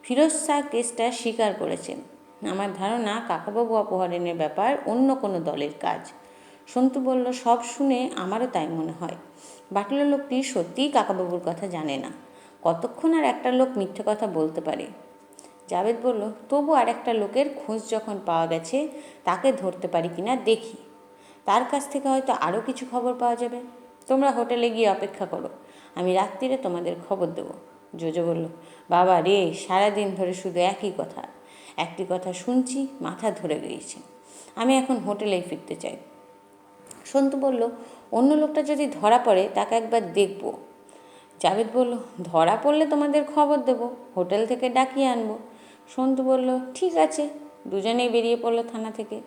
ফিরোজ শাহ কেসটা স্বীকার করেছেন। আমার ধারণা কাকাবাবু অপহরণের ব্যাপার অন্য কোনো দলের কাজ। সন্তু বলল, সব শুনে আমারও তাই মনে হয়। বাটলো লোকটি সত্যিই কাকাবাবুর কথা জানে না। কতক্ষণ আর একটা লোক মিথ্যে কথা বলতে পারে? জাবেদ বলল, তবু আর একটা লোকের খোঁজ যখন পাওয়া গেছে, তাকে ধরতে পারি কিনা দেখি। তার কাছ থেকে হয়তো আরও কিছু খবর পাওয়া যাবে। তোমরা হোটেলে গিয়ে অপেক্ষা করো, আমি রাত্রিরে তোমাদের খবর দেবো। জোজো বলল, বাবা রে, সারাদিন ধরে শুধু একই কথা, একটি কথা শুনছি, মাথা ধরে গিয়েছে। আমি এখন হোটেলেই ফিরতে চাই। সন্তু বলল, অন্য লোকটা যদি ধরা পড়ে তাকে একবার দেখব। জাবেদ বলল, ধরা পড়লে তোমাদের খবর দেব, হোটেল থেকে ডাকিয়ে আনবো। সন্তু বলল, ঠিক আছে। দুজনেই বেরিয়ে পড়লো থানা থেকে।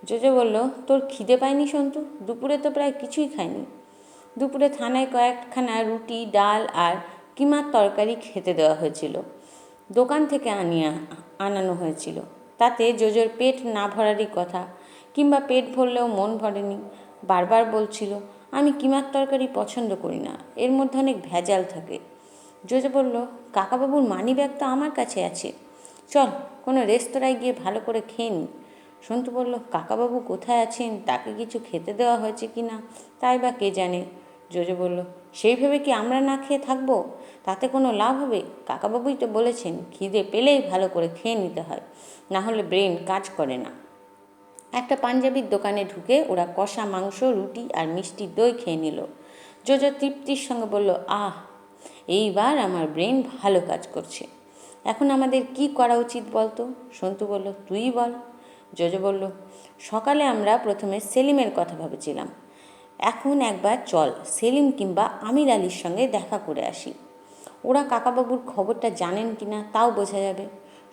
জোজো বলল, তোর খিদে পায়নি সন্তু? দুপুরে তো প্রায় কিছুই খায়নি। দুপুরে থানায় কয়েকখানা রুটি, ডাল আর কিমার তরকারি খেতে দেওয়া হয়েছিল, দোকান থেকে আনানো হয়েছিল। তাতে জোজোর পেট না ভরারই কথা, কিংবা পেট ভরলেও মন ভরেনি। বারবার বলছিল, আমি কিমার তরকারি পছন্দ করি না, এর মধ্যে অনেক ভেজাল থাকে। জোজো বলল, কাকাবাবুর মানি ব্যাগ তো আমার কাছে আছে, চল কোনো রেস্তোরাঁয় গিয়ে ভালো করে খেয়ে নিই। সন্তু বলল, কাকাবাবু কোথায় আছেন, তাকে কিছু খেতে দেওয়া হয়েছে কি না তাই বা কে জানে। জোজো বলল, সেই ভেবে কি আমরা না খেয়ে থাকবো? তাতে কোনো লাভ হবে? কাকাবাবুই তো বলেছেন খিদে পেলেই ভালো করে খেয়ে নিতে হয়, না হলে ব্রেন কাজ করে না। একটা পাঞ্জাবির দোকানে ঢুকে ওরা কষা মাংস, রুটি আর মিষ্টি দই খেয়ে নিল। জোজো তৃপ্তির সঙ্গে বলল, আহ, এইবার আমার ব্রেন ভালো কাজ করছে। এখন আমাদের কি করা উচিত বলতো? সন্তু বলল, তুই বল। জোজো বলল, সকালে আমরা প্রথমে সেলিমের কথা ভেবেছিলাম, এখন একবার চল সেলিম কিংবা আমির আলীর সঙ্গে দেখা করে আসি। ওরা কাকাবাবুর খবরটা জানেন কি না তাও বোঝা যাবে।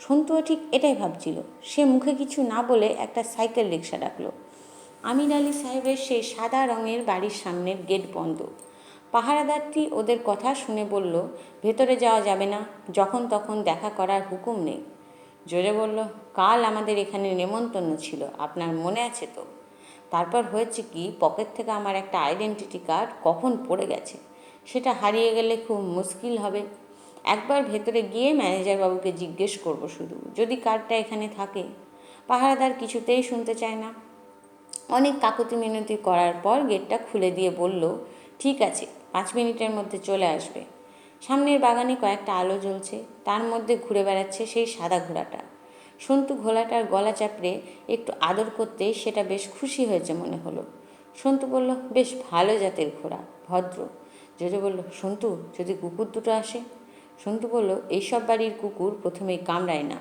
সন্তুও ঠিক এটাই ভাবছিল। সে মুখে কিছু না বলে একটা সাইকেল রিক্সা ডাকলো। আমির আলী সাহেবের সেই সাদা রঙের বাড়ির সামনের গেট বন্ধ। পাহারাদারটি ওদের কথা শুনে বলল, ভেতরে যাওয়া যাবে না, যখন তখন দেখা করার হুকুম নেই। জোরে বলল, কাল আমাদের এখানে নেমন্তন্ন ছিল, আপনার মনে আছে তো? তারপর হয়েছে কি, পকেট থেকে আমার একটা আইডেন্টিটি কার্ড কখন পড়ে গেছে, সেটা হারিয়ে গেলে খুব মুশকিল হবে। একবার ভেতরে গিয়ে ম্যানেজার বাবুকে জিজ্ঞেস করব শুধু, যদি কার্ডটা এখানে থাকে। পাহারাদার কিছুতেই শুনতে চায় না। অনেক কাকুতি মিনতি করার পর গেটটা খুলে দিয়ে বলল, ঠিক আছে, 5 মিনিটের মধ্যে চলে আসবে। সামনের বাগানে কয়েকটা আলো জ্বলছে, তার মধ্যে ঘুরে বেড়াচ্ছে সেই সাদা ঘোড়াটা। সন্তু ঘোড়াটার গলা চাপড়ে একটু আদর করতে সেটা বেশ খুশি হয়েছে মনে হলো। সন্তু বলল, বেশ ভালো জাতের ঘোড়া, ভদ্র। জোজো বলল, সন্তু, যদি কুকুর দুটো আসে? সন্তু বলল, এইসব বাড়ির কুকুর প্রথমেই কামড়ায় না,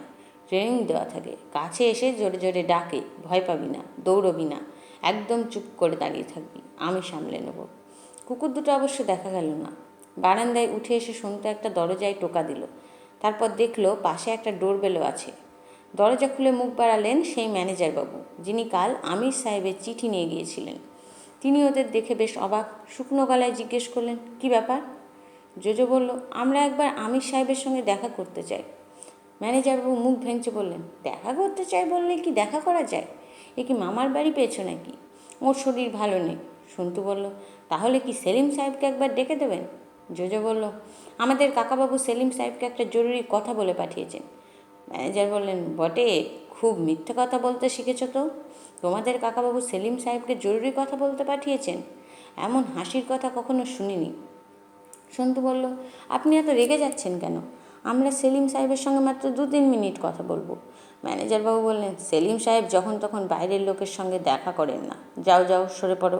ট্রেনিং দেওয়া থাকে। কাছে এসে জোরে জোরে ডাকে, ভয় পাবি না, দৌড়বি না, একদম চুপ করে দাঁড়িয়ে থাকবি, আমি সামলে নেব। কুকুর দুটো অবশ্য দেখা গেল না। বারান্দায় উঠে এসে সন্তু একটা দরজায় টোকা দিল। তারপর দেখলো পাশে একটা ডোরবেলও আছে। দরজা খুলে মুখ বাড়ালেন সেই ম্যানেজার বাবু, যিনি কাল আমির সাহেবের চিঠি নিয়ে গিয়েছিলেন। তিনি ওদের দেখে বেশ অবাক, শুকনো গলায় জিজ্ঞেস করলেন, কি ব্যাপার? জোজো বলল, আমরা একবার আমির সাহেবের সঙ্গে দেখা করতে চাই। ম্যানেজারবাবু মুখ ভেঙচে বললেন, দেখা করতে চাই বললে কি দেখা করা যায়? এ কি মামার বাড়ি পেয়েছো নাকি? ওর শরীর ভালো নেই। সন্তু বলল, তাহলে কি সেলিম সাহেবকে একবার ডেকে দেবেন? জোজো বলল, আমাদের কাকাবাবু সেলিম সাহেবকে একটা জরুরি কথা বলে পাঠিয়েছেন। ম্যানেজার বললেন, বটে, খুব মিথ্যে কথা বলতে শিখেছ তো। তোমাদের কাকাবাবু সেলিম সাহেবকে জরুরি কথা বলতে পাঠিয়েছেন? এমন হাসির কথা কখনো শুনিনি। সন্তু বলল, আপনি এত রেগে যাচ্ছেন কেন? আমরা সেলিম সাহেবের সঙ্গে মাত্র 2-3 মিনিট কথা বলবো। ম্যানেজারবাবু বললেন, সেলিম সাহেব যখন তখন বাইরের লোকের সঙ্গে দেখা করেন না, যাও যাও, সরে পড়ো।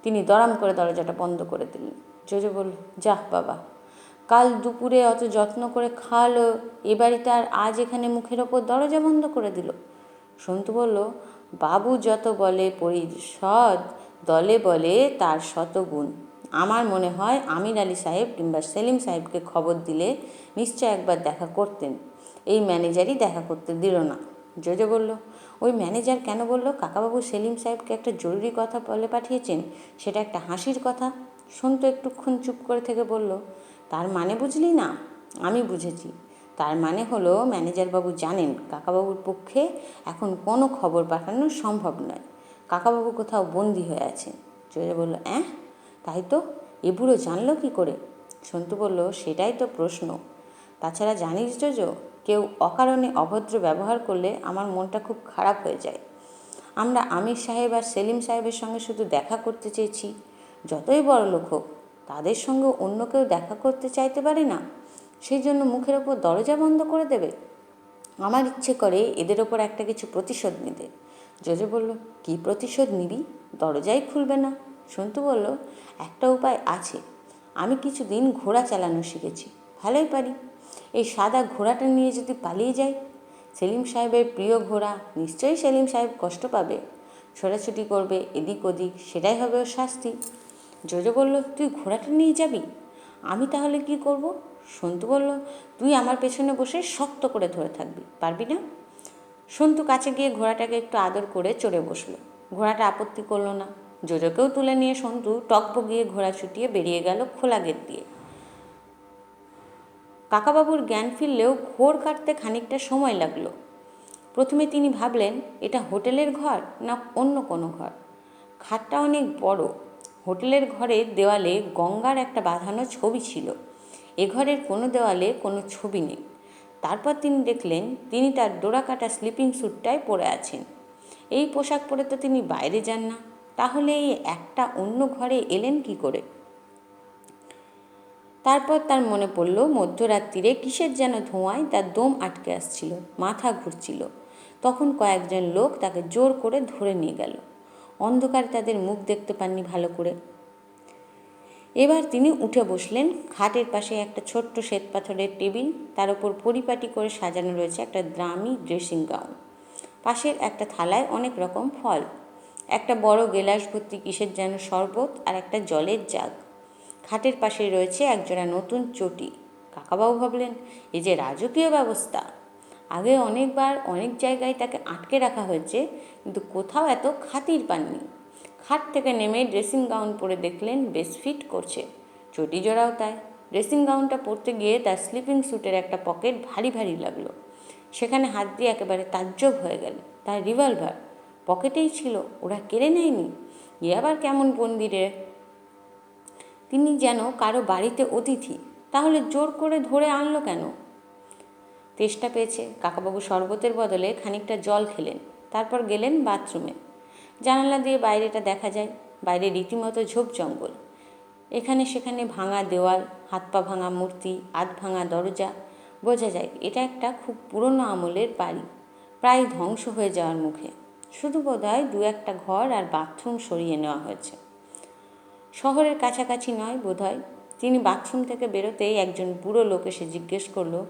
তিনি দরাম করে দরজাটা বন্ধ করে দিলেন। জোজো বলল, যাহ বাবা, কাল দুপুরে অত যত্ন করে খাওয়ালো, এ বাড়িতে আর আজ এখানে মুখের ওপর দরজা বন্ধ করে দিল। সন্তু বলল, বাবু যত বলে পরিষদ, দলে বলে তার শতগুণ। আমার মনে হয় আমির আলী সাহেব কিংবা সেলিম সাহেবকে খবর দিলে নিশ্চয় একবার দেখা করতেন। এই ম্যানেজারই দেখা করতে দিল না। জোজো বলল, ওই ম্যানেজার কেন বলল কাকাবাবু সেলিম সাহেবকে একটা জরুরি কথা বলে পাঠিয়েছেন? সেটা একটা হাসির কথা। সন্তু একটুক্ষণ চুপ করে থেকে বলল, তার মানে বুঝলি না? আমি বুঝেছি। তার মানে হলো ম্যানেজারবাবু জানেন কাকাবাবুর পক্ষে এখন কোনো খবর পাঠানো সম্ভব নয়। কাকাবাবু কোথাও বন্দি হয়ে আছেন। জোজো বলল, তাই তো, এ বুড়ো জানলো কী করে? সন্তু বলল, সেটাই তো প্রশ্ন। তাছাড়া জানিস জোজো, কেউ অকারণে অভদ্র ব্যবহার করলে আমার মনটা খুব খারাপ হয়ে যায়। আমরা আমির সাহেব আর সেলিম সাহেবের সঙ্গে শুধু দেখা করতে চেয়েছি। যতই বড় লোক হোক, তাদের সঙ্গে অন্য কেউ দেখা করতে চাইতে পারে না, সেই জন্য মুখের ওপর দরজা বন্ধ করে দেবে? আমার ইচ্ছে করে এদের ওপর একটা কিছু প্রতিশোধ নিতে। জোজো বলল, কী প্রতিশোধ নিবি? দরজাই খুলবে না। সন্তু বলল, একটা উপায় আছে। আমি কিছুদিন ঘোড়া চালানো শিখেছি, ভালোই পারি। এই সাদা ঘোড়াটা নিয়ে যদি পালিয়ে যাই, সেলিম সাহেবের প্রিয় ঘোড়া, নিশ্চয়ই সেলিম সাহেব কষ্ট পাবে, ছোটাছুটি করবে এদিক ওদিক, সেটাই হবে ওর শাস্তি। জোজো বলল, তুই ঘোড়াটা নিয়ে যাবি? আমি তাহলে কি করব? সন্তু বলল, তুই আমার পেছনে বসে শক্ত করে ধরে থাকবি, পারবি না? সন্তু কাছে গিয়ে ঘোড়াটাকে একটু আদর করে চড়ে বসলো। ঘোড়াটা আপত্তি করলো না। জোজোকেও তুলে নিয়ে সন্তু টকবগিয়ে ঘোড়া ছুটিয়ে বেরিয়ে গেল খোলা গেট দিয়ে। কাকাবাবুর জ্ঞান ফিরলেও ঘোর কাটতে খানিকটা সময় লাগলো। প্রথমে তিনি ভাবলেন এটা হোটেলের ঘর না অন্য কোনো ঘর। খাটটা অনেক বড়। হোটেলের ঘরের দেওয়ালে গঙ্গার একটা বাঁধানো ছবি ছিল, এ ঘরের কোনো দেওয়ালে কোনো ছবি নেই। তারপর তিনি দেখলেন তিনি তার ডোরাকাটা স্লিপিং স্যুটটাই পরে আছেন। এই পোশাক পরে তো তিনি বাইরে যান না, তাহলে এই একটা অন্য ঘরে এলেন কি করে? তারপর তার মনে পড়ল মধ্যরাত্রিরে কিসের যেন ধোঁয়ায় তার দম আটকে আসছিল, মাথা ঘুরছিল। তখন কয়েকজন লোক তাকে জোর করে ধরে নিয়ে গেল। অন্ধকারে তাদের মুখ দেখতে পাননি ভালো করে। এবার তিনি উঠে বসলেন। খাটের পাশে একটা ছোট্ট শ্বেতপাথরের টেবিল, তার উপর পরিপাটি করে সাজানো রয়েছে একটা দামি ড্রেসিং গাউন। পাশের একটা থালায় অনেক রকম ফল, একটা বড় গেলাস ভর্তি কিসের যেন শরবত আর একটা জলের জাগ। খাটের পাশে রয়েছে একজোড়া নতুন চটি। কাকাবাবু ভাবলেন, এই যে রাজকীয় ব্যবস্থা! আগে অনেকবার অনেক জায়গায় তাকে আটকে রাখা হয়েছে, কিন্তু কোথাও এত খাতির পাননি। খাট থেকে নেমে ড্রেসিং গাউন পরে দেখলেন বেশ ফিট করছে। চটি জোড়াও তাই। ড্রেসিং গাউনটা পরতে গিয়ে তার স্লিপিং স্যুটের একটা পকেট ভারী ভারী লাগলো। সেখানে হাত দিয়ে একেবারে তাজ্জব হয়ে গেল। তার রিভলভার পকেটেই ছিল, ওরা কেড়ে নেয়নি। এ আবার কেমন মন্দিরে! তিনি যেন কারো বাড়িতে অতিথি, তাহলে জোর করে ধরে আনলো কেন? তেষ্টা পেয়েছে। কাকাবাবু শরবতের বদলে খানিকটা জল খেলেন, তারপর গেলেন বাথরুমে। জানালা দিয়ে বাইরেটা দেখা যায়। বাইরে রীতিমতো ঝোপ জঙ্গল। এখানে সেখানে ভাঙা দেওয়াল, হাত পা ভাঙা মূর্তি, আধ ভাঙা দরজা। বোঝা যায় এটা একটা খুব পুরনো আমলের বাড়ি, প্রায় ধ্বংস হয়ে যাওয়ার মুখে। শুধু বোধহয় দু একটা ঘর আর বাথরুম সরিয়ে নেওয়া হয়েছে। শহরের কাছাকাছি নয় বোধহয়। তিনি বাথরুম থেকে বেরোতেই একজন বুড়ো লোক এসে জিজ্ঞেস করলো,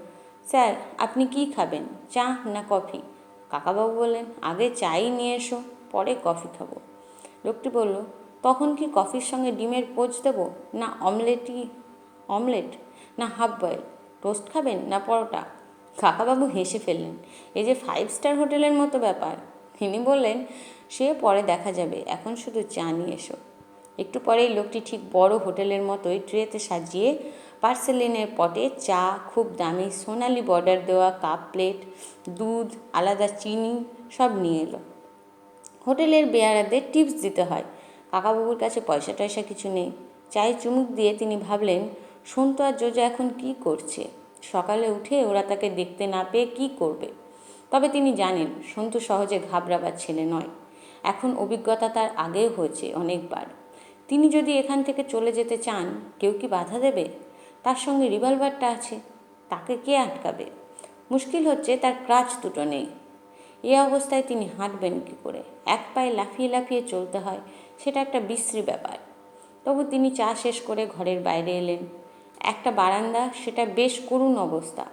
স্যার আপনি কি খাবেন, চা না কফি? কাকাবাবু বললেন, আগে চাই নিয়ে এসো, পরে কফি খাবো। লোকটি বলল, তখন কি কফির সঙ্গে ডিমের পোচ দেবো, না অমলেট, না হাফ বয়েল? টোস্ট খাবেন না পরোটা? কাকাবাবু হেসে ফেললেন। এই যে 5 স্টার হোটেলের মতো ব্যাপার। তিনি বললেন, সে পরে দেখা যাবে, এখন শুধু চা নিয়ে এসো। একটু পরেই লোকটি ঠিক বড় হোটেলের মতোই ট্রেতে সাজিয়ে পার্সেলিনের পটে চা, খুব দামি সোনালি বর্ডার দেওয়া কাপ প্লেট, দুধ, আলাদা চিনি সব নিয়ে এলো। হোটেলের বেয়ারাদের টিপস দিতে হয়। কাকাবাবুর কাছে পয়সা টয়সা কিছু নেই। চায়ে চুমুক দিয়ে তিনি ভাবলেন, সন্তু আর জোজা এখন কী করছে? সকালে উঠে ওরা তাকে দেখতে না পেয়ে কী করবে? তবে তিনি জানেন সন্তু সহজে ঘাবড়াবার ছেলে নয়। এখন অভিজ্ঞতা তার আগেও হয়েছে অনেকবার। তিনি যদি এখান থেকে চলে যেতে চান, কেউ কি বাধা দেবে? তার সঙ্গে রিভলভারটা আছে, তাকে কে আটকাবে? মুশকিল হচ্ছে তার ক্রাচ দুটো নেই। এ অবস্থায় তিনি হাঁটবেন কী করে? এক পায়ে লাফিয়ে লাফিয়ে চলতে হয়, সেটা একটা বিশ্রী ব্যাপার। তবু তিনি চা শেষ করে ঘরের বাইরে এলেন। একটা বারান্দা, সেটা বেশ করুণ অবস্থা।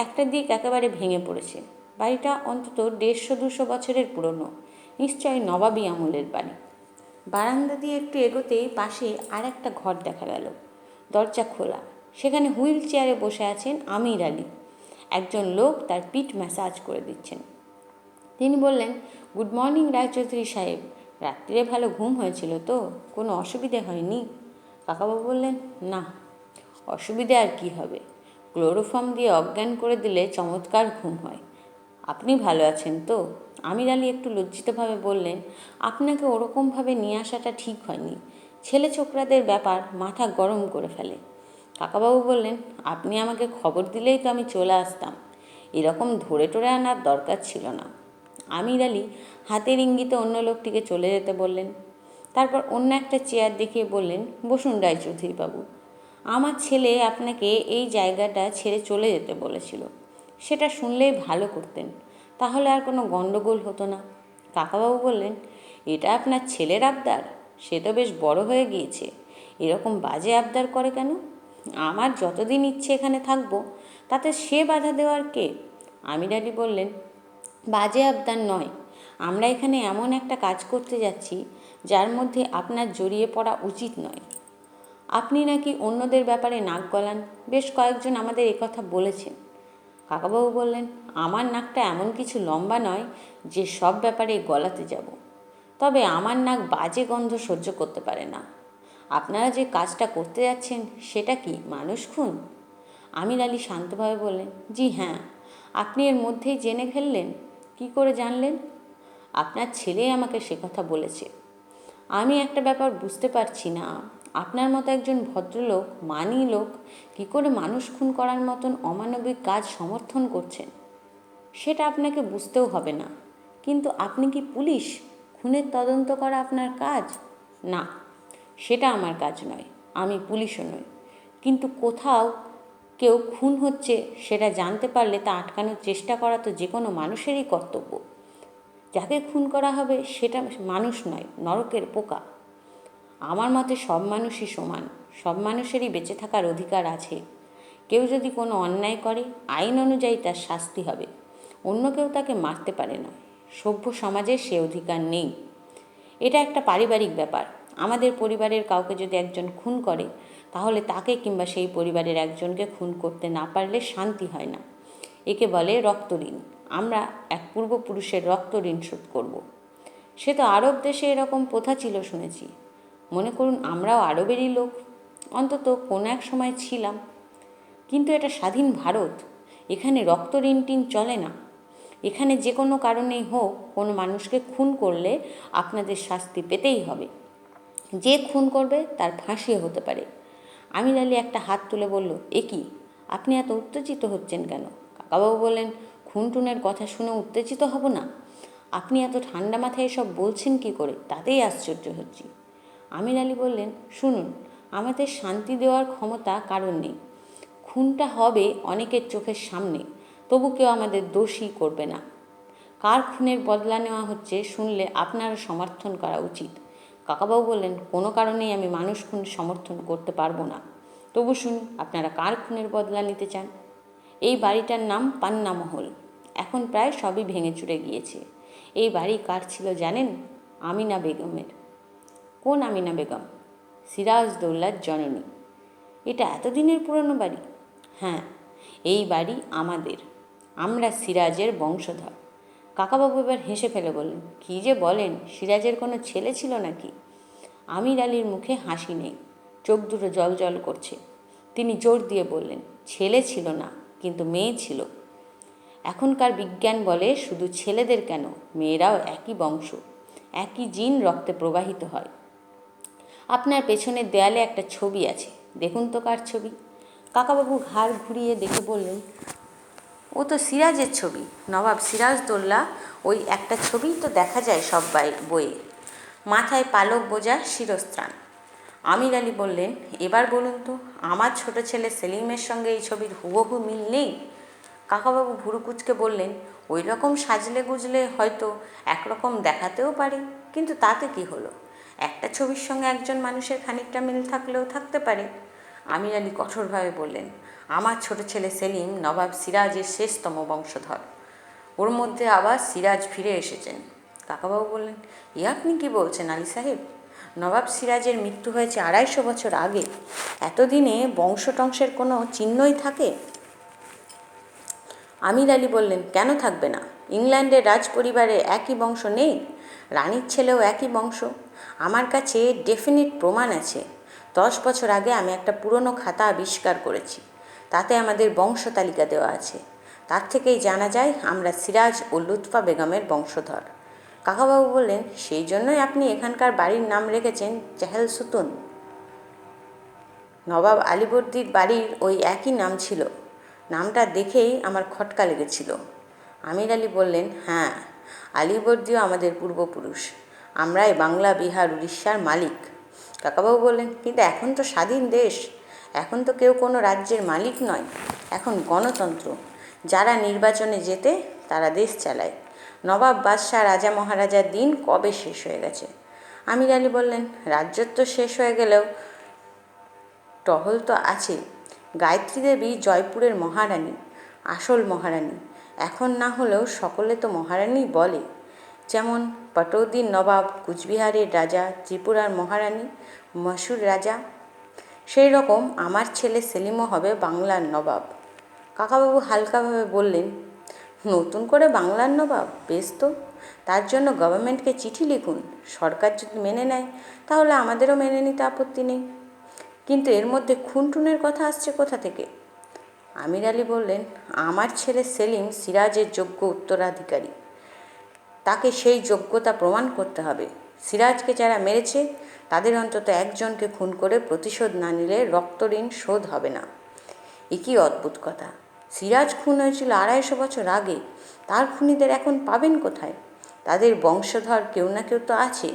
একটা দিক একেবারে ভেঙে পড়েছে। বাড়িটা অন্তত 150-200 বছরের পুরনো, নিশ্চয়ই নবাবী আমলের বাড়ি। বারান্দা দিয়ে একটু এগোতেই পাশে আর একটা ঘর দেখা গেল। দরজা খোলা। সেখানে হুইল চেয়ারে বসে আছেন আমির আলী। একজন লোক তার পিঠ ম্যাসাজ করে দিচ্ছেন। তিনি বললেন, গুড মর্নিং রায়চৌধুরী সাহেব, রাত্রিরে ভালো ঘুম হয়েছিল তো? কোনো অসুবিধে হয়নি? কাকাবাবু বললেন, না, অসুবিধে আর কি হবে, ক্লোরোফর্ম দিয়ে অজ্ঞান করে দিলে চমৎকার ঘুম হয়। আপনি ভালো আছেন তো? আমির আলী একটু লজ্জিতভাবে বললেন, আপনাকে ওরকমভাবে নিয়ে আসাটা ঠিক হয়নি। ছেলে ছোকরাদের ব্যাপার মাথা গরম করে ফেলে। কাকাবাবু বললেন, আপনি আমাকে খবর দিলেই তো আমি চলে আসতাম, এরকম ধরে টরে আনার দরকার ছিল না। আমির আলী হাতের ইঙ্গিতে অন্য লোকটিকে চলে যেতে বললেন। তারপর অন্য একটা চেয়ার দেখিয়ে বললেন, বসুন রায়চৌধুরীবাবু, আমার ছেলে আপনাকে এই জায়গাটা ছেড়ে চলে যেতে বলেছিল। সেটা শুনলেই ভালো করতেন, তাহলে আর কোনো গণ্ডগোল হতো না। কাকাবাবু বললেন, এটা আপনার ছেলের আবদার? সে তো বেশ বড় হয়ে গিয়েছে, এরকম বাজে আবদার করে কেন? আমার যতদিন ইচ্ছে এখানে থাকবো, তাতে সে বাধা দেওয়ার কে? আমির আলী বললেন, বাজে আবদার নয়, আমরা এখানে এমন একটা কাজ করতে যাচ্ছি যার মধ্যে আপনার জড়িয়ে পড়া উচিত নয়। আপনি নাকি অন্যদের ব্যাপারে নাক গলান, বেশ কয়েকজন আমাদের একথা বলেছেন। কাকাবাবু বললেন, আমার নাকটা এমন কিছু লম্বা নয় যে সব ব্যাপারে গলাতে যাব, তবে আমার নাক বাজে গন্ধ সহ্য করতে পারে না। আপনারা যে কাজটা করতে যাচ্ছেন সেটা কি মানুষ খুন? আমির আলী শান্তভাবে বললেন, জি হ্যাঁ। আপনি এর মধ্যেই জেনে ফেললেন? কি করে জানলেন? আপনার ছেলে আমাকে সে কথা বলেছে। আমি একটা ব্যাপার বুঝতে পারছি না, আপনার মতো একজন ভদ্রলোক, মানি লোক, কী করে মানুষ খুন করার মতন অমানবিক কাজ সমর্থন করছেন। সেটা আপনাকে বুঝতেও হবে না। কিন্তু আপনি কি পুলিশ? খুনের তদন্ত করা আপনার কাজ? না, সেটা আমার কাজ নয়, আমি পুলিশও নই। কিন্তু কোথাও কেউ খুন হচ্ছে সেটা জানতে পারলে তা আটকানোর চেষ্টা করা তো যে কোনো মানুষেরই কর্তব্য। যাকে খুন করা হবে সেটা মানুষ নয়, নরকের পোকা। আমার মতে সব মানুষই সমান, সব মানুষেরই বেঁচে থাকার অধিকার আছে। কেউ যদি কোনো অন্যায় করে আইন অনুযায়ী তার শাস্তি হবে, অন্য কেউ তাকে মারতে পারে না। সভ্য সমাজে সে অধিকার নেই। এটা একটা পারিবারিক ব্যাপার। আমাদের পরিবারের কাউকে যদি একজন খুন করে, তাহলে তাকে কিংবা সেই পরিবারের একজনকে খুন করতে না পারলে শান্তি হয় না। একে বলে রক্ত ঋণ। আমরা এক পূর্বপুরুষের রক্ত ঋণ শোধ করব। সে তো আরব দেশে এরকম প্রথা ছিল শুনেছি। মনে করুন আমরাও আরবেরই লোক, অন্তত কোনো এক সময় ছিলাম। কিন্তু এটা স্বাধীন ভারত, এখানে রক্ত ঋণ টিন চলে না। এখানে যে কোনো কারণেই হোক কোনো মানুষকে খুন করলে আপনাদের শাস্তি পেতেই হবে। যে খুন করবে তার ফাঁসিও হতে পারে। আমির আলী একটা হাত তুলে বলল, এ কি, আপনি এত উত্তেজিত হচ্ছেন কেন? কাকাবাবু বললেন, খুন টুনের কথা শুনে উত্তেজিত হব না? আপনি এত ঠান্ডা মাথায় এসব বলছেন কি করে, তাতেই আশ্চর্য হচ্ছি। আমির আলী বললেন, শুনুন, আমাদের শান্তি দেওয়ার ক্ষমতা কারণ নেই। খুনটা হবে অনেকের চোখের সামনে, তবু কেউ আমাদের দোষী করবে না। কার খুনের বদলা নেওয়া হচ্ছে শুনলে আপনারও সমর্থন করা উচিত। কাকাবাবু বললেন, কোনো কারণেই আমি মানুষ খুন সমর্থন করতে পারবো না। তবু শুনুন, আপনারা কার খুনের বদলা নিতে চান? এই বাড়িটার নাম পান্নামহল। এখন প্রায় সবই ভেঙে চুরে গিয়েছে। এই বাড়ি কার ছিল জানেন? আমিনা বেগমের। কোন আমিনা বেগম? সিরাজদৌল্লার জননী। এটা এতদিনের পুরনো বাড়ি? হ্যাঁ, এই বাড়ি আমাদের। আমরা সিরাজের বংশধর। কাকাবাবু এবার হেসে ফেলে বললেন, কী যে বলেন, সিরাজের কোনো ছেলে ছিল নাকি? আমির আলীর মুখে হাসি নেই, চোখ দুটো জল জল করছে। তিনি জোর দিয়ে বললেন, ছেলে ছিল না, কিন্তু মেয়ে ছিল। এখনকার বিজ্ঞান বলে শুধু ছেলেদের কেন, মেয়েরাও একই বংশ, একই জিন রক্তে প্রবাহিত হয়। আপনার পেছনের দেয়ালে একটা ছবি আছে, দেখুন তো কার ছবি? কাকাবাবু ঘাড় ঘুরিয়ে দেখে বললেন, ও তো সিরাজের ছবি, নবাব সিরাজদৌল্লা। ওই একটা ছবিই তো দেখা যায় সব বইয়ে। মাথায় পালক বোঝা শিরস্ত্রাণ। আমির আলী বললেন, এবার বলুন তো, আমার ছোট ছেলে সেলিমের সঙ্গে এই ছবির হুবহু মিল নেই? কাকাবাবু ভুরু কুঁচকে বললেন, ওই রকম সাজলে গুজলে হয়তো একরকম দেখাতেও পারে, কিন্তু তাতে কি হলো? একটা ছবির সঙ্গে একজন মানুষের খানিকটা মিল থাকলেও থাকতে পারে। আমির আলী কঠোরভাবে বললেন, আমার ছোট ছেলে সেলিম নবাব সিরাজের শেষতম বংশধর। ওর মধ্যে আবার সিরাজ ফিরে এসেছেন। কাকাবাবু বললেন, এ আপনি কী বলছেন আলী সাহেব? নবাব সিরাজের মৃত্যু হয়েছে 250 বছর আগে। এতদিনে বংশটংশের কোনো চিহ্নই থাকে? আমির আলী বললেন, কেন থাকবে না? ইংল্যান্ডের রাজ পরিবারে একই বংশ নেই? রানীর ছেলেও একই বংশ। আমার কাছে ডেফিনিট প্রমাণ আছে। 10 বছর আগে আমি একটা পুরনো খাতা আবিষ্কার করেছি, তাতে আমাদের বংশ তালিকা দেওয়া আছে। তার থেকেই জানা যায় আমরা সিরাজ ও লুৎফা বেগমের বংশধর। কাকাবাবু বললেন, সেই জন্যই আপনি এখানকার বাড়ির নাম রেখেছেন চেহেল সুতুন। নবাব আলীবর্দীর বাড়ির ওই একই নাম ছিল। নামটা দেখেই আমার খটকা লেগেছিল। আমির আলী বললেন, হ্যাঁ, আলীবর্দীও আমাদের পূর্বপুরুষ। আমরাই বাংলা, বিহার, উড়িষ্যার মালিক। কাকাবাবু বললেন, কিন্তু এখন তো স্বাধীন দেশ, এখন তো কেউ কোনো রাজ্যের মালিক নয়, এখন গণতন্ত্র। যারা নির্বাচনে জেতে তারা দেশ চালায়। নবাব, বাদশাহ, রাজা মহারাজার দিন কবে শেষ হয়ে গেছে। আমির আলী বললেন, রাজ্যত্ব শেষ হয়ে গেলেও টহল তো আছে। গায়ত্রী দেবী জয়পুরের মহারানী, আসল মহারানী। এখন না হলেও সকলে তো মহারানী বলে। যেমন পটৌদির নবাব, কুচবিহারের রাজা, ত্রিপুরার মহারানী, মসুর রাজা। সেই রকম আমার ছেলে সেলিমও হবে বাংলার নবাব। কাকাবাবু হালকাভাবে বললেন, নতুন করে বাংলার নবাব? বেশ তো, তার জন্য গভর্নমেন্টকে চিঠি লিখুন। সরকার যদি মেনে নেয় তাহলে আমাদেরও মেনে নিতে আপত্তি নেই। কিন্তু এর মধ্যে খুন টুনের কথা আসছে কোথা থেকে? আমির আলী বললেন, আমার ছেলে সেলিম সিরাজের যোগ্য উত্তরাধিকারী। তাকে সেই যোগ্যতা প্রমাণ করতে হবে। সিরাজকে যারা মেরেছে তাদের অন্তত একজনকে খুন করে প্রতিশোধ না নিলে রক্ত ঋণ শোধ হবে না। এ কী অদ্ভুত কথা! সিরাজ খুন হয়েছিল 250 বছর আগে, তার খুনিদের এখন পাবেন কোথায়? তাদের বংশধর কেউ না কেউ তো আছে।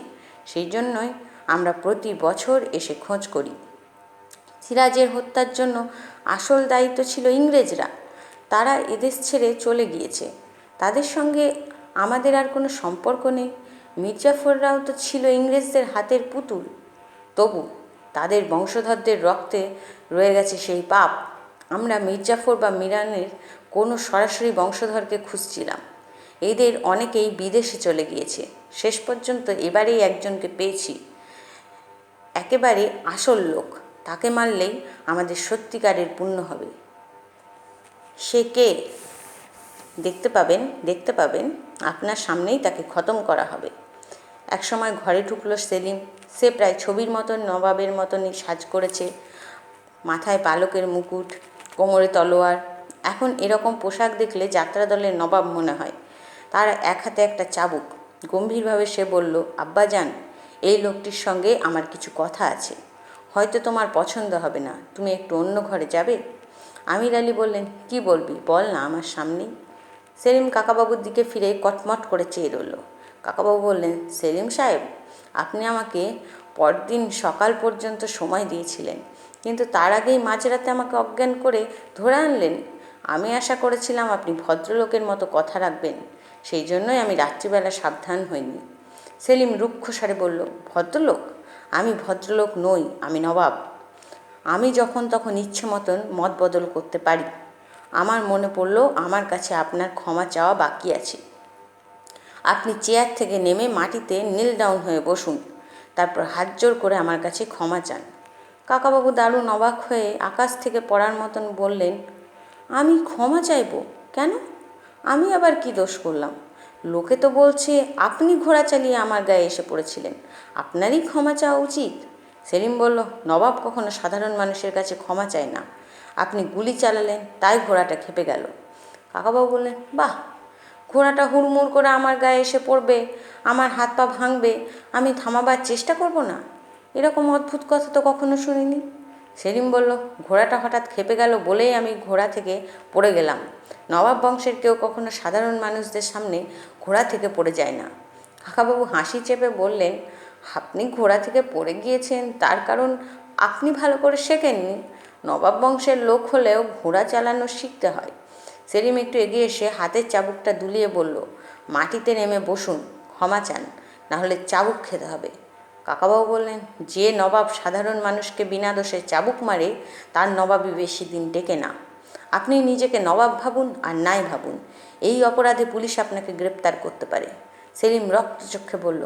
সেই জন্যই আমরা প্রতি বছর এসে খোঁজ করি। সিরাজের হত্যার জন্য আসল দায়িত্ব ছিল ইংরেজরা। তারা এদেশ ছেড়ে চলে গিয়েছে, তাদের সঙ্গে আমাদের আর কোনো সম্পর্ক নেই। মির্জাফররাও তো ছিল ইংরেজদের হাতের পুতুল, তবু তাদের বংশধরদের রক্তে রয়ে গেছে সেই পাপ। আমরা মির্জাফর বা মিরানের কোনো সরাসরি বংশধরকে খুঁজছিলাম। এদের অনেকেই বিদেশে চলে গিয়েছে, শেষ পর্যন্ত এবারেই একজনকে পেয়েছি, একেবারে আসল লোক। তাকে মারলেই আমাদের সত্যিকারের পুণ্য হবে। সে কে? দেখতে পাবেন, আপনার সামনেই তাকে খতম করা হবে। একসময় ঘরে ঢুকলো সেলিম। সে প্রায় ছবির মতন, নবাবের মতনই সাজ করেছে, মাথায় পালকের মুকুট, কোমরে তলোয়ার। এখন এরকম পোশাক দেখলে যাত্রা দলের নবাব মনে হয়। তার এক হাতে একটা চাবুক। গম্ভীরভাবে সে বলল, আব্বাজান, এই লোকটির সঙ্গে আমার কিছু কথা আছে। হয়তো তোমার পছন্দ হবে না, তুমি একটু অন্য ঘরে যাবে। আমির আলী বললেন, কি বলবি বল না আমার সামনেই। সেলিম কাকাবাবুর দিকে ফিরে কটমট করে চেয়ে রইল। কাকাবাবু বললেন, সেলিম সাহেব, আপনি আমাকে পরদিন সকাল পর্যন্ত সময় দিয়েছিলেন, কিন্তু তার আগেই মাঝরাতে আমাকে অজ্ঞান করে ধরে আনলেন। আমি আশা করেছিলাম আপনি ভদ্রলোকের মতো কথা রাখবেন, সেই জন্যই আমি রাত্রিবেলা সাবধান হইনি। সেলিম রুক্ষ স্বরে বলল, ভদ্রলোক? আমি ভদ্রলোক নই, আমি নবাব। আমি যখন তখন ইচ্ছে মতন মত বদল করতে পারি। আমার মনে পড়ল আমার কাছে আপনার ক্ষমা চাওয়া বাকি আছে। আপনি চেয়ার থেকে নেমে মাটিতে নীল ডাউন হয়ে বসুন, তারপর হাত জোর করে আমার কাছে ক্ষমা চান। কাকাবাবু দারুণ অবাক হয়ে আকাশ থেকে পড়ার মতন বললেন, আমি ক্ষমা চাইব কেন? আমি আবার কি দোষ করলাম? লোকে তো বলছে আপনি ঘোড়া চালিয়ে আমার গায়ে এসে পড়েছিলেন, আপনারই ক্ষমা চাওয়া উচিত। সেলিম বলল, নবাব কখনো সাধারণ মানুষের কাছে ক্ষমা চায় না। আপনি গুলি চালালেন, তাই ঘোড়াটা খেপে গেল। কাকাবাবু বললেন, বাহ, ঘোড়াটা হুড়মুড় করে আমার গায়ে এসে পড়বে, আমার হাত পা ভাঙবে, আমি থামাবার চেষ্টা করব না? এরকম অদ্ভুত কথা তো কখনো শুনিনি। সেলিম বলল, ঘোড়াটা হঠাৎ খেপে গেল বলেই আমি ঘোড়া থেকে পড়ে গেলাম। নবাব বংশের কেউ কখনো সাধারণ মানুষদের সামনে ঘোড়া থেকে পড়ে যায় না। কাকাবাবু হাসি চেপে বললেন, আপনি ঘোড়া থেকে পড়ে গিয়েছেন তার কারণ আপনি ভালো করে শেখেননি। নবাব বংশের লোক হলেও ঘোড়া চালানো শিখতে হয়। সেলিম একটু এগিয়ে এসে হাতের চাবুকটা দুলিয়ে বলল, মাটিতে নেমে বসুন, ক্ষমা চান, নাহলে চাবুক খেতে হবে। কাকাবাবু বললেন, যে নবাব সাধারণ মানুষকে বিনা দোষে চাবুক মারে, তার নবাবই বেশি দিন টেকে না। আপনি নিজেকে নবাব ভাবুন আর নাই ভাবুন, এই অপরাধে পুলিশ আপনাকে গ্রেপ্তার করতে পারে। সেলিম রক্তচক্ষে বলল,